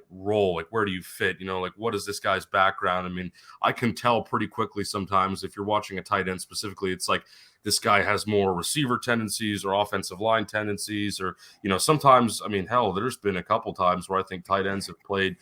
role, where do you fit? What is this guy's background? I can tell pretty quickly sometimes if you're watching a tight end specifically, it's like this guy has more receiver tendencies or offensive line tendencies, or, sometimes, there's been a couple times where I think tight ends have played,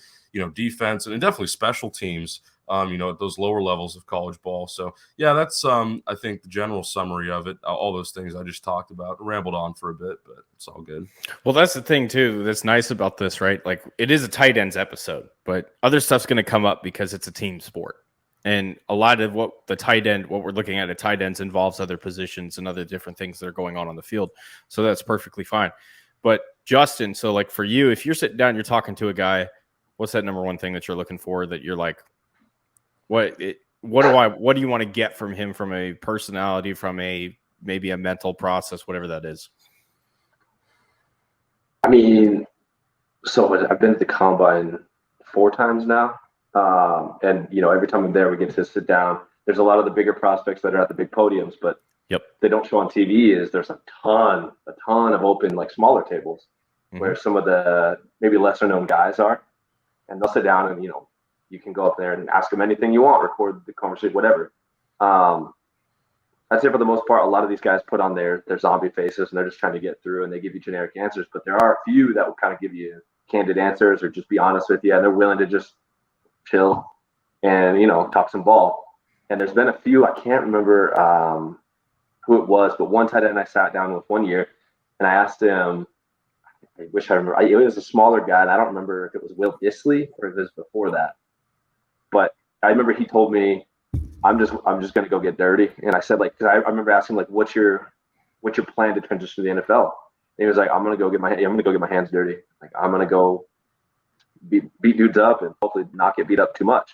defense and definitely special teams, at those lower levels of college ball. So yeah, that's, I think the general summary of it, all those things I just talked about. Rambled on for a bit, but it's all good. Well, that's the thing too, that's nice about this, right? It is a tight ends episode, but other stuff's going to come up because it's a team sport. And a lot of what we're looking at tight ends involves other positions and other different things that are going on the field. So that's perfectly fine. But Justin, so for you, if you're sitting down, you're talking to a guy, what's that number one thing that you're looking for that you're like, what do you want to get from him, from a personality, from maybe a mental process, whatever that is? So I've been at the combine 4 times now. And every time I'm there, we get to sit down. There's a lot of the bigger prospects that are at the big podiums, but they don't show on TV is there's a ton of open, like smaller tables where some of the maybe lesser known guys are, and they'll sit down and, you can go up there and ask them anything you want, record the conversation, whatever. I'd say for the most part, a lot of these guys put on their zombie faces and they're just trying to get through, and they give you generic answers, but there are a few that will kind of give you candid answers or just be honest with you, and they're willing to just chill and, talk some ball. And there's been a few, I can't remember who it was, but one tight end I sat down with one year, and I asked him, I wish I remember, it was a smaller guy, and I don't remember if it was Will Dissly or if it was before that. But I remember he told me, I'm just going to go get dirty. And I said, cause I remember asking, what's your plan to transition to the NFL? And he was like, I'm going to go get my hands dirty. I'm going to go beat dudes up and hopefully not get beat up too much.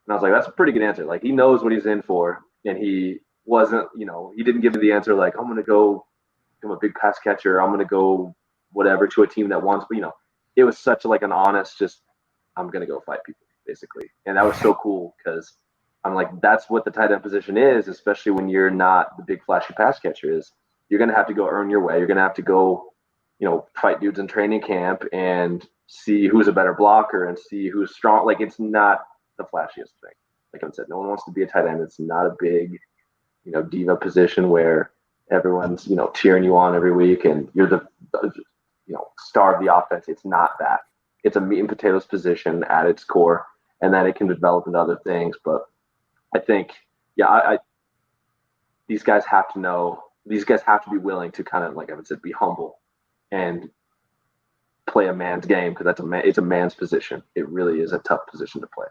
And I was like, that's a pretty good answer. He knows what he's in for. And he wasn't, he didn't give me the answer I'm going to go become a big pass catcher. I'm going to go whatever to a team that wants. But, it was such an honest, just, I'm going to go fight people, basically. And that was so cool because I'm like, that's what the tight end position is, especially when you're not the big flashy pass catcher. Is you're going to have to go earn your way. You're going to have to go, fight dudes in training camp and see who's a better blocker and see who's strong. It's not the flashiest thing. Like I said, no one wants to be a tight end. It's not a big, diva position where everyone's, cheering you on every week and you're the star of the offense. It's not that. It's a meat and potatoes position at its core, and then it can develop into other things. But I think, these guys have to know. These guys have to be willing to kind of, like I said, be humble and play a man's game, because it's a man's position. It really is a tough position to play.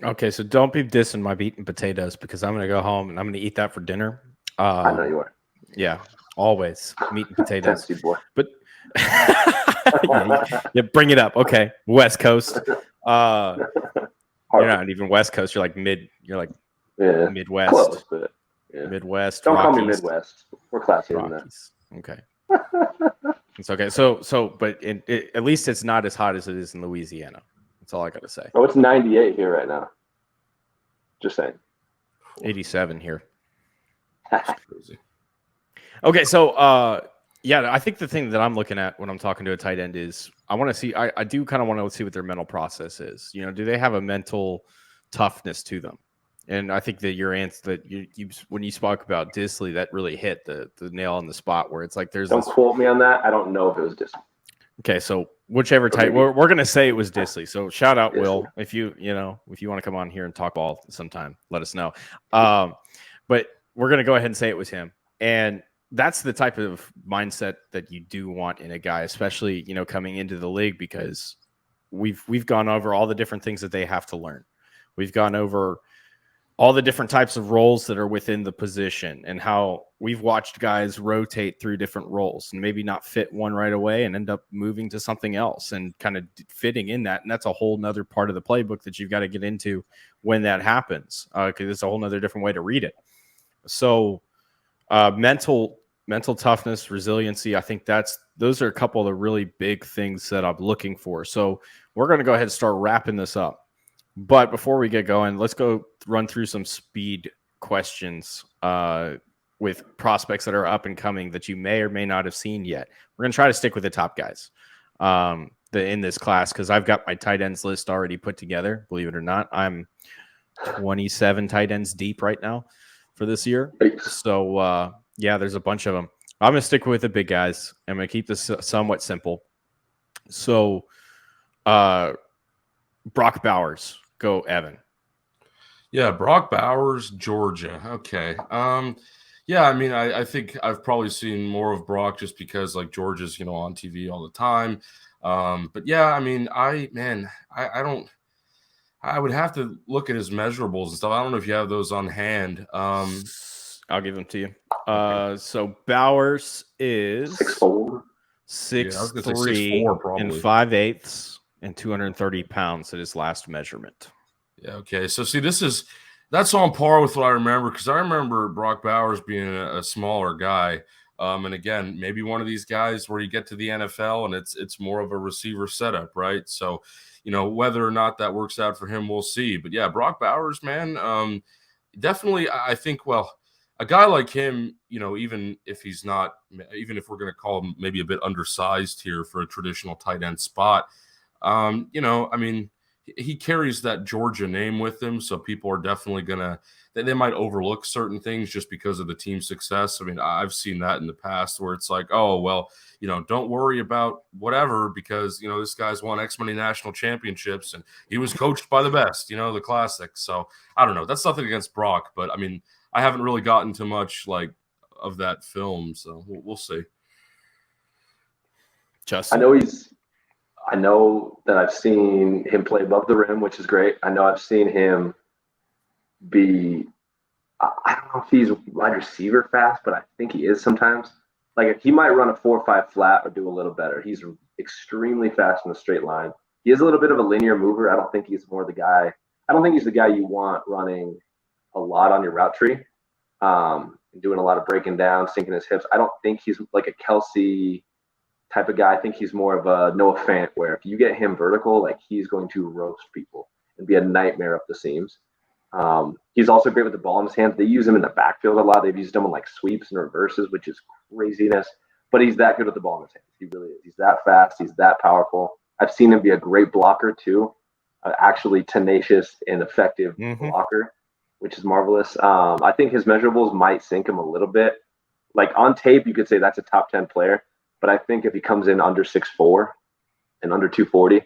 Okay, so don't be dissing my meat and potatoes, because I'm going to go home and I'm going to eat that for dinner. I know you are. Yeah, always meat and potatoes. Tennessee boy. But yeah, bring it up. Okay, West Coast. You're not even West Coast. You're like mid. You're like Midwest. Close, but Midwest. Don't Rockies. call me Midwest. We're classier than that. Okay. It's okay. But at least it's not as hot as it is in Louisiana. That's all I got to say. Oh, it's 98 here right now. Just saying. 87 here. Crazy. Okay, so I think the thing that I'm looking at when I'm talking to a tight end is I want to see. I do kind of want to see what their mental process is. Do they have a mental toughness to them? And I think that your answer that you when you spoke about Dissly, that really hit the nail on the spot, where it's like there's. Don't quote me on that. I don't know if it was Dissly. Okay, so whichever type, we're going to say it was Dissly. So shout out, Dissly. Will, if you want to come on here and talk ball sometime, let us know. But we're going to go ahead and say it was him. And that's the type of mindset that you do want in a guy, especially, coming into the league, because we've gone over all the different things that they have to learn. We've gone over all the different types of roles that are within the position, and how we've watched guys rotate through different roles and maybe not fit one right away and end up moving to something else and kind of fitting in that. And that's a whole nother part of the playbook that you've got to get into when that happens, because it's a whole nother different way to read it. So mental toughness, resiliency, I think those are a couple of the really big things that I'm looking for. So we're going to go ahead and start wrapping this up. But before we get going, let's go run through some speed questions with prospects that are up and coming that you may or may not have seen yet. We're going to try to stick with the top guys in this class, because I've got my tight ends list already put together. Believe it or not, I'm 27 tight ends deep right now for this year. So, there's a bunch of them. I'm going to stick with the big guys. I'm going to keep this somewhat simple. So, Brock Bowers. Go, Evan. Yeah, Brock Bowers, Georgia. Okay. I think I've probably seen more of Brock just because Georgia's, on TV all the time. But yeah, I would have to look at his measurables and stuff. I don't know if you have those on hand. I'll give them to you. So Bowers is 6'4", 6'3", and 5/8 and 230 pounds at his last measurement. Yeah. Okay. So see, that's on par with what I remember, because I remember Brock Bowers being a smaller guy. And again, maybe one of these guys where you get to the NFL and it's more of a receiver setup, right? So, whether or not that works out for him, we'll see. But yeah, Brock Bowers, man, definitely, I think, a guy like him, even if we're going to call him maybe a bit undersized here for a traditional tight end spot, I mean, he carries that Georgia name with him, so people are definitely they might overlook certain things just because of the team's success. I mean, I've seen that in the past where it's like, oh, well, don't worry about whatever because, this guy's won X many national championships and he was coached by the best, the classic. So I don't know. That's nothing against Brock, but I mean, I haven't really gotten too much of that film, so we'll see. Justin? I know that I've seen him play above the rim, which is great. I know I've seen him be, I don't know if he's wide receiver fast, but I think he is sometimes. Like he might run a 4.5 flat or do a little better. He's extremely fast in the straight line. He is a little bit of a linear mover. I don't think he's the guy you want running a lot on your route tree, doing a lot of breaking down, sinking his hips. I don't think he's like a Kelsey type of guy. I think he's more of a Noah Fant, where if you get him vertical, like he's going to roast people and be a nightmare up the seams. He's also great with the ball in his hands. They use him in the backfield a lot. They've used him in like sweeps and reverses, which is craziness. But he's that good with the ball in his hands. He really is. He's that fast. He's that powerful. I've seen him be a great blocker too, actually tenacious and effective blocker, which is marvelous. I think his measurables might sink him a little bit. Like on tape, you could say that's a top 10 player. But I think if he comes in under 6'4" and under 240,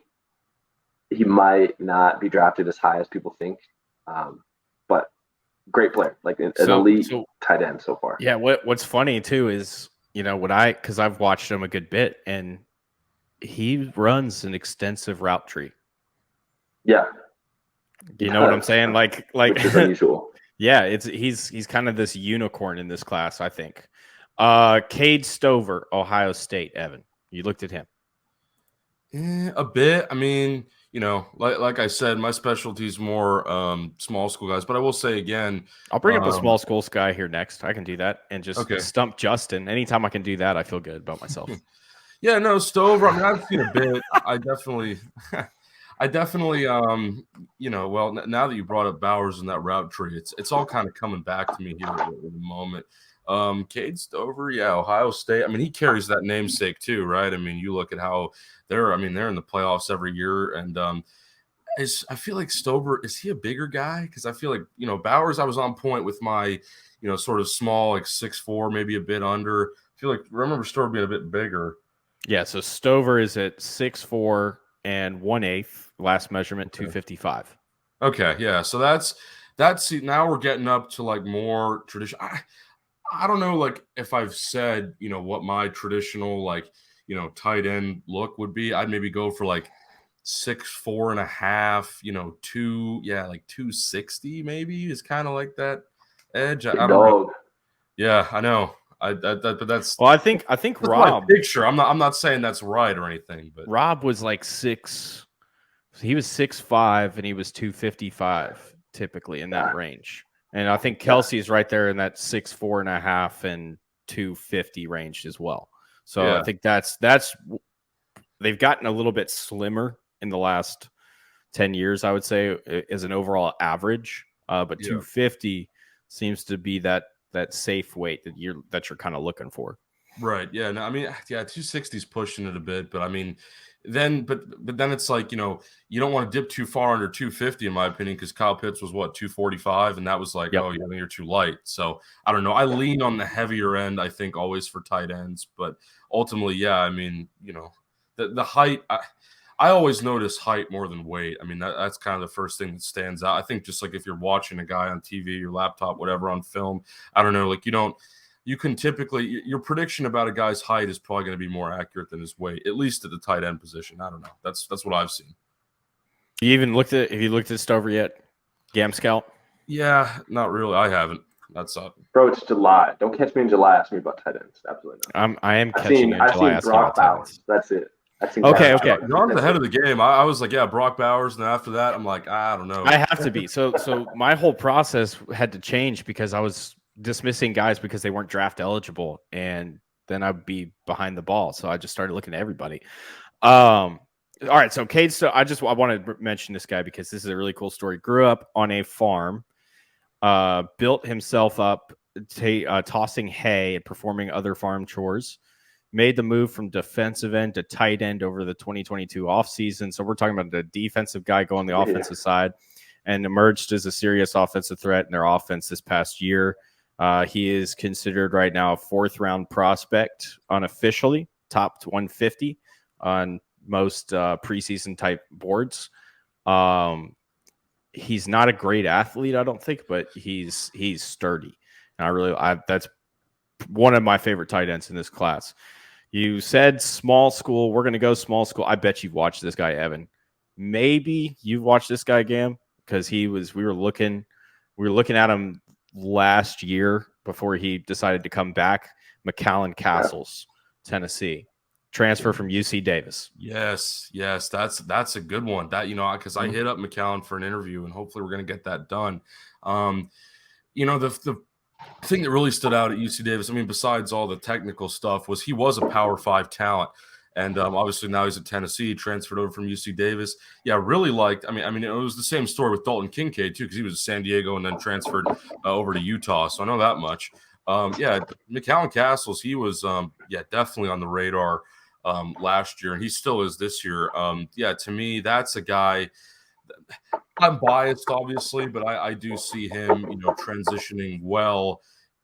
he might not be drafted as high as people think. But great player, like an elite tight end so far. Yeah, what's funny too is, because I've watched him a good bit, and he runs an extensive route tree. Yeah. You know what I'm saying? Like which is unusual. Yeah, he's kind of this unicorn in this class, I think. Cade Stover, Ohio State. Evan, you looked at him. A bit. I mean, like I said, my specialty is more small school guys. But I will say again, I'll bring up a small school guy here next. I can do that and just stump Justin. Anytime I can do that, I feel good about myself. Yeah, no, Stover. I mean, I've seen a bit. I definitely, well, now that you brought up Bowers and that route tree, it's all kind of coming back to me here at the moment. Cade Stover, yeah, Ohio State. I mean, he carries that namesake too, right? I mean, you look at how they're in the playoffs every year. And I feel like Stover, is he a bigger guy? Because I feel like, Bowers, I was on point with my, sort of small, like 6'4", maybe a bit under. I feel like, remember Stover being a bit bigger. Yeah, so Stover is at 6'4" and 1/8, last measurement, 255. Okay, yeah. So that's now we're getting up to like more traditional. I don't know, like if I've said, what my traditional tight end look would be. I'd maybe go for like 6'4.5", 260 maybe is kind of like that edge. I don't know. Yeah, I know. But that's well. I think Rob picture. I'm not saying that's right or anything, but Rob was like 6. He was 6'5" and he was 255 typically in that range. And I think Kelsey is right there in that 6'4.5" and 250 range as well. So I think that's they've gotten a little bit slimmer in the last 10 years, I would say, as an overall average. But 250 seems to be that safe weight that you're kind of looking for. Right. Yeah. No, I mean, 260 is pushing it a bit, but I mean, then it's like, you don't want to dip too far under 250 in my opinion, because Kyle Pitts was 245, and that was like, oh, you're too light. So I don't know. I lean on the heavier end, I think, always for tight ends, but ultimately, I mean, the height. I always notice height more than weight. I mean, that's kind of the first thing that stands out. I think just like if you're watching a guy on TV, your laptop, whatever, on film, I don't know, like you can typically, your prediction about a guy's height is probably going to be more accurate than his weight, at least at the tight end position. I don't know. That's what I've seen. Have you looked at Stover yet? Gam Scout? Yeah, not really. I haven't. That's up. Bro, it's July. Don't catch me in July. Ask me about tight ends. Absolutely not. I am catching you in July. I've seen Brock Bowers. That's it. Okay. You're on the head of the game. I was like, Brock Bowers, and after that, I'm like, I don't know. I have to be. So my whole process had to change because I was dismissing guys because they weren't draft eligible, and then I'd be behind the ball. So I just started looking at everybody. All right, so Cade. So I want to mention this guy because this is a really cool story. Grew up on a farm, built himself up tossing hay and performing other farm chores. Made the move from defensive end to tight end over the 2022 offseason. So we're talking about the defensive guy going the offensive side, and emerged as a serious offensive threat in their offense this past year. He is considered right now a 4th-round prospect unofficially, top 150 on most preseason type boards. He's not a great athlete, I don't think, but he's sturdy. And that's one of my favorite tight ends in this class. You said small school. We're going to go small school. I bet you've watched this guy, Evan. Maybe you've watched this guy, Gam, because we were looking at him last year before he decided to come back. McAllen Castles, Tennessee, transfer from UC Davis. Yes, that's a good one. That, because I hit up McAllen for an interview, and hopefully we're going to get that done. The thing that really stood out at UC Davis, I mean, besides all the technical stuff, was he was a Power 5 talent. And obviously now he's at Tennessee, transferred over from UC Davis. Yeah, really liked. I mean, it was the same story with Dalton Kincaid too, because he was at San Diego and then transferred over to Utah. So I know that much. McAllen Castles, he was definitely on the radar last year, and he still is this year. To me, that's a guy. I'm biased, obviously, but I do see him, transitioning well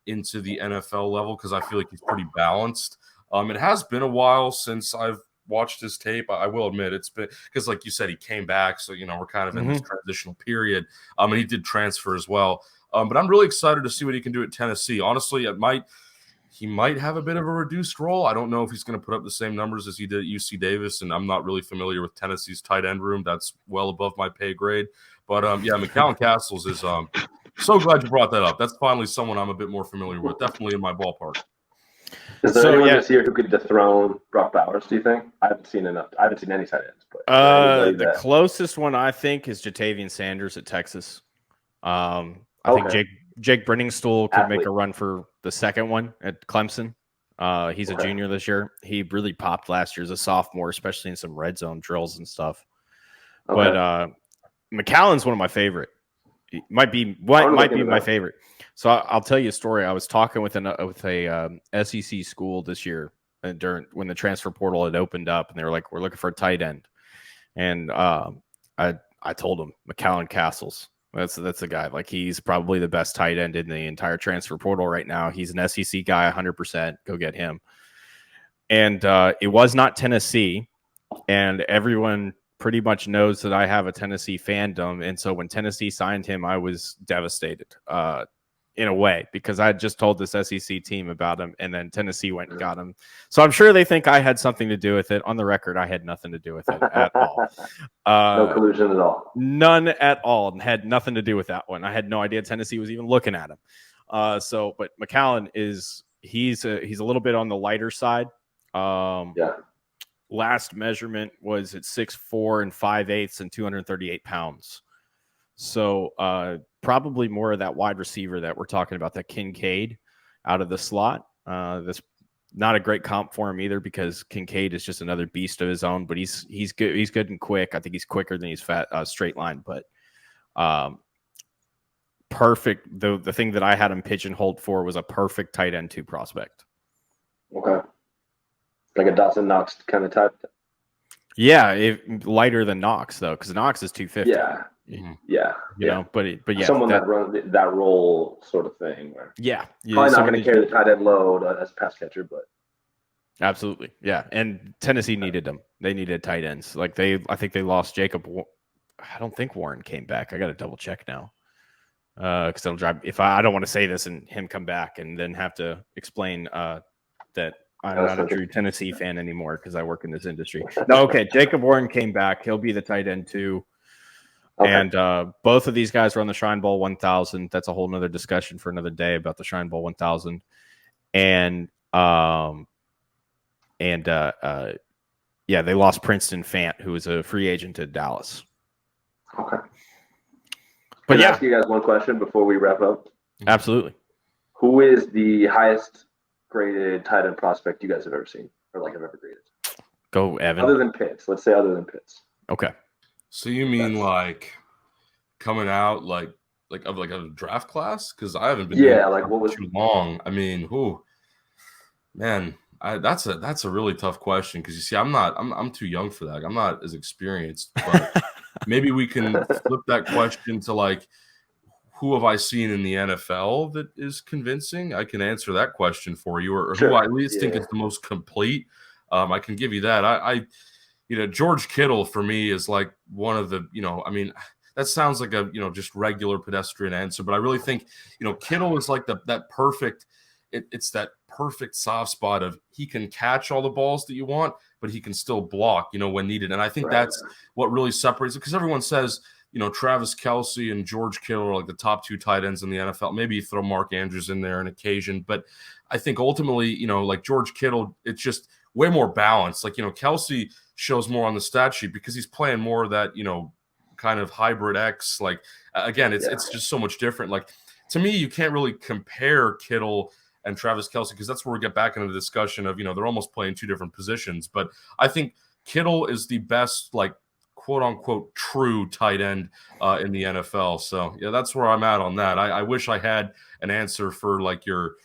into the NFL level because I feel like he's pretty balanced. It has been a while since I've watched his tape. I will admit it's been because, like you said, he came back, so we're kind of in this transitional period. And he did transfer as well. But I'm really excited to see what he can do at Tennessee. Honestly, he might have a bit of a reduced role. I don't know if he's going to put up the same numbers as he did at UC Davis, and I'm not really familiar with Tennessee's tight end room. That's well above my pay grade. But McAllen Castles is so glad you brought that up. That's finally someone I'm a bit more familiar with. Definitely in my ballpark. Is there anyone this year who could dethrone Brock Bowers, do you think? I haven't seen enough. I haven't seen any tight ends. But the closest one I think is Jatavian Sanders at Texas. I think Jake Brenningstool could make a run for the second one at Clemson. He's a junior this year. He really popped last year as a sophomore, especially in some red zone drills and stuff. But McAllen's one of my favorite. He might be my favorite. So I'll tell you a story. I was talking with a SEC school this year when the transfer portal had opened up, and they were like, "We're looking for a tight end," and I told them McAllen Castles. That's the guy. Like, he's probably the best tight end in the entire transfer portal right now. He's an SEC guy, 100%. Go get him. And it was not Tennessee, and everyone pretty much knows that I have a Tennessee fandom. And so when Tennessee signed him, I was devastated in a way, because I had just told this SEC team about him, and then Tennessee went and got him. So I'm sure they think I had something to do with it. On the record, I had nothing to do with it at all. No collusion at all. None at all. And had nothing to do with that one. I had no idea Tennessee was even looking at him. But McAllen he's a little bit on the lighter side. Last measurement was at 6'4" and 5/8 and 238 pounds. So probably more of that wide receiver that we're talking about, that Kincaid out of the slot. That's not a great comp for him either, because Kincaid is just another beast of his own, but he's good. He's good and quick. I think he's quicker than he's fat, straight line, but perfect. The thing that I had him pigeonholed for was a perfect tight end 2 prospect. Okay. Like a Dawson Knox kind of type. Yeah. Lighter than Knox though, because Knox is 250. Yeah. You know, but yeah, someone that runs that role sort of thing. Where probably not going to carry the tight end load as a pass catcher, but absolutely, yeah. And Tennessee needed them; they needed tight ends. I think they lost Jacob. I don't think Warren came back. I got to double check now, because it'll drive. If I don't want to say this and him come back and then have to explain that I'm not a true Tennessee fan anymore because I work in this industry. No, okay, Jacob Warren came back. He'll be the tight end too. Okay. And both of these guys are on the Shrine Bowl 1000. That's a whole nother discussion for another day about the Shrine Bowl 1000. And they lost Princeton Fant, who was a free agent to Dallas. Okay. But Can I ask you guys one question before we wrap up? Absolutely. Who is the highest graded tight end prospect you guys have ever seen, or have ever graded? Go, Evan. Other than Pitts. Let's say other than Pitts. Okay. So you mean coming out a draft class? Because I haven't been like what was too long. I mean, man, that's a really tough question because you see, I'm too young for that. I'm not as experienced, but maybe we can flip that question to like, who have I seen in the NFL that is convincing? I can answer that question for you, or Sure. who I at least think is the most complete. I can give you that. George Kittle for me is like one of the, I mean, that sounds like a, just regular pedestrian answer, but I really think, Kittle is like that perfect. It's that perfect soft spot of he can catch all the balls that you want, but he can still block, when needed. And I think that's what really separates it, because everyone says, Travis Kelce and George Kittle are like the top 2 tight ends in the NFL. Maybe you throw Mark Andrews in there on occasion, but I think ultimately, like George Kittle, it's just way more balanced. Like, Kelce shows more on the stat sheet because he's playing more of that, kind of hybrid X. Like, again, it's just so much different. Like, to me, you can't really compare Kittle and Travis Kelce, because that's where we get back into the discussion of, they're almost playing 2 different positions. But I think Kittle is the best, like, quote unquote, true tight end in the NFL. So, yeah, that's where I'm at on that. I wish I had an answer for, like, your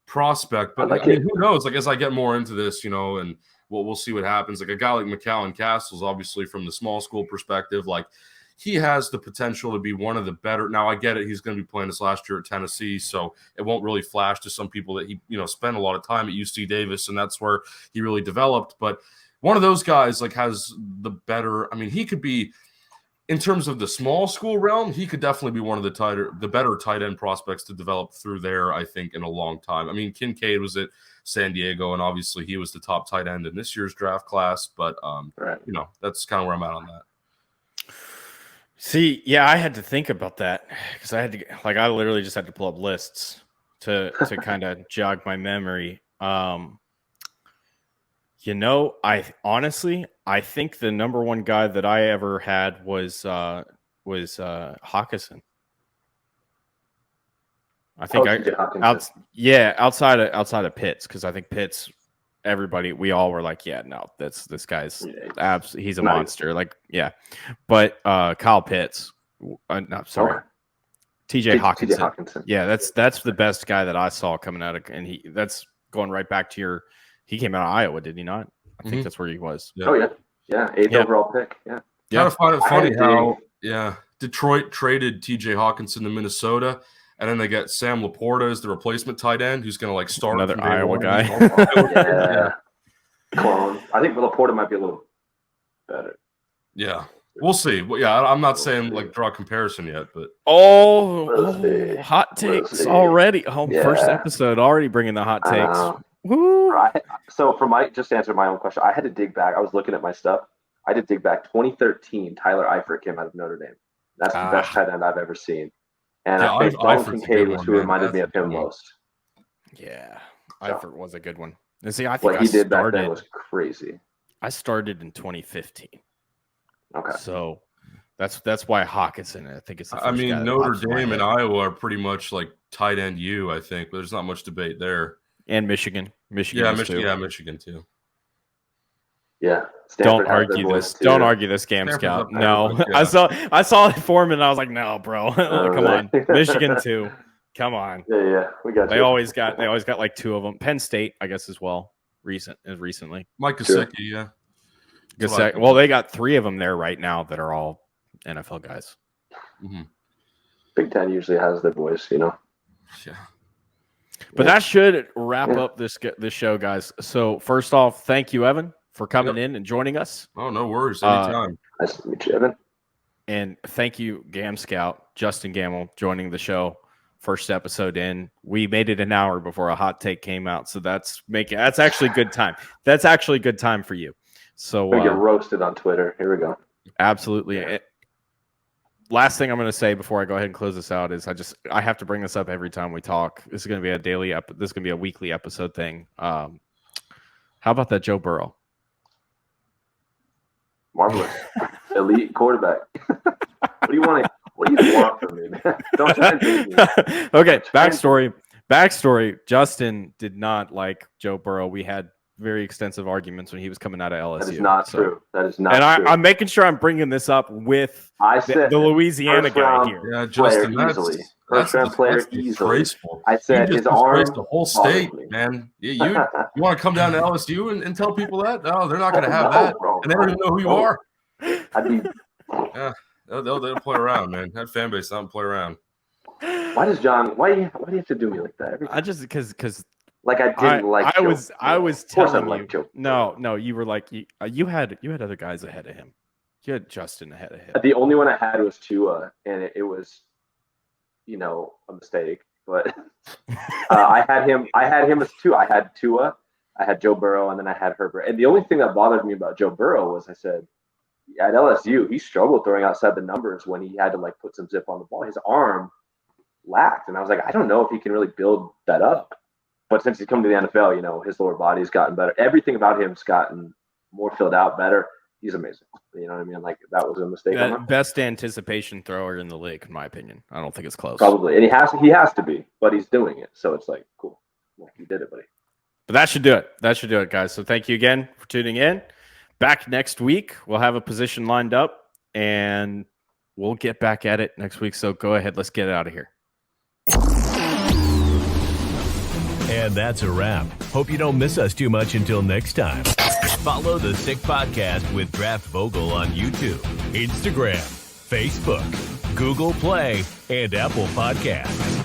prospect, but I mean, who knows? Like, as I get more into this, and we'll see what happens. Like, a guy like McCallan Castles, obviously from the small school perspective, like, he has the potential to be one of the better. Now, I get it. He's going to be playing his last year at Tennessee, so it won't really flash to some people that he, spent a lot of time at UC Davis, and that's where he really developed. But one of those guys, like, has the better. I mean, he could be, in terms of the small school realm, he could definitely be one of the better tight end prospects to develop through there, I think, in a long time. I mean, Kincaid was at San Diego, and obviously he was the top tight end in this year's draft class. But that's kind of where I'm at on that. See, yeah, I had to think about that because I literally just had to pull up lists to kind of jog my memory. I think the number one guy that I ever had was Hawkinson. I think outside of Pitts, because I think Pitts, we all were like, yeah, no, this guy's he's a monster. Like, yeah, but Kyle Pitts, TJ Hawkinson. Yeah, that's the best guy that I saw coming out of, and that's going right back to he came out of Iowa, did he not? I think that's where he was. Yeah. Oh yeah, 8th overall pick. Yeah. Kind of find it funny how Detroit traded TJ Hawkinson to Minnesota. And then they get Sam Laporta as the replacement tight end, who's going to, like, start another Iowa guy. Clone. I think Laporta might be a little better. Yeah, we'll see. Well, yeah, I'm not saying like draw a comparison yet, but hot takes already. First episode already bringing the hot takes. Woo! So just to answer my own question, I had to dig back. I was looking at my stuff. I did dig back. 2013, Tyler Eifert came out of Notre Dame. That's the best tight end I've ever seen. And I think Dalton Kincaid was who reminded me of him most. Yeah, Eifert was a good one. And see, I think what he did back then was crazy. I started in 2015. Okay, so that's why Hawkinson, I think, is the first I mean, guy Notre Dame and Iowa are pretty much like tight end U. I think, but there's not much debate there. And Michigan, Michigan too. Yeah. Stanford Don't argue this, Game Scout. No, I saw it form and I was like, no, bro, come on, Michigan too. Come on. Yeah, we got. They always got like 2 of them. Penn State, I guess, as well. Recently. Mike Gesicki, yeah. Well, they got 3 of them there right now that are all NFL guys. Mm-hmm. Big Ten usually has their voice, Yeah. But that should wrap up this show, guys. So first off, thank you, Evan, for coming in and joining us. Oh, no worries. Anytime. Nice to meet you, Evan. And thank you, Gam Scout, Justin Gamble, joining the show. First episode in. We made it an hour before a hot take came out. So that's actually good time. That's actually good time for you. So we get roasted on Twitter. Here we go. Absolutely. Last thing I'm going to say before I go ahead and close this out is I have to bring this up every time we talk. This is going to be this is going to be a weekly episode thing. How about that Joe Burrow? Marvelous. Elite quarterback. What do you want from me, man? Don't try and beat me. Okay, backstory. Justin did not like Joe Burrow. We had very extensive arguments when he was coming out of LSU. That is not true. That is not and true. I'm making sure I'm bringing this up with the Louisiana guy here. Yeah, Justin, First round player easily. Disgraceful. I said his arm. The whole state, man. You want to come down to LSU and tell people that? No, they're not going to have that, bro. and they don't even know who you are. I'd be. Yeah, they'll play around, man. That fan base doesn't play around. Why does John? Why do you have to do me like that? I just because like I didn't like. I was telling you. Joe. No, you were like you had other guys ahead of him. You had Justin ahead of him. The only one I had was Tua, and it was, a mistake. But I had him as 2. I had Tua, I had Joe Burrow, and then I had Herbert. And the only thing that bothered me about Joe Burrow was I said at LSU he struggled throwing outside the numbers when he had to like put some zip on the ball. His arm lacked, and I was like, I don't know if he can really build that up. But since he's come to the NFL, his lower body's gotten better. Everything about him's gotten more filled out, better. He's amazing. You know what I mean? Like that was a mistake. Best anticipation thrower in the league, in my opinion. I don't think it's close. Probably, and he has to be, but he's doing it. So it's like cool. Like you did it, buddy. But that should do it. That should do it, guys. So thank you again for tuning in. Back next week, we'll have a position lined up, and we'll get back at it next week. So go ahead, let's get it out of here. And that's a wrap. Hope you don't miss us too much until next time. Follow the Sick Podcast with Draft Vogel on YouTube, Instagram, Facebook, Google Play, and Apple Podcasts.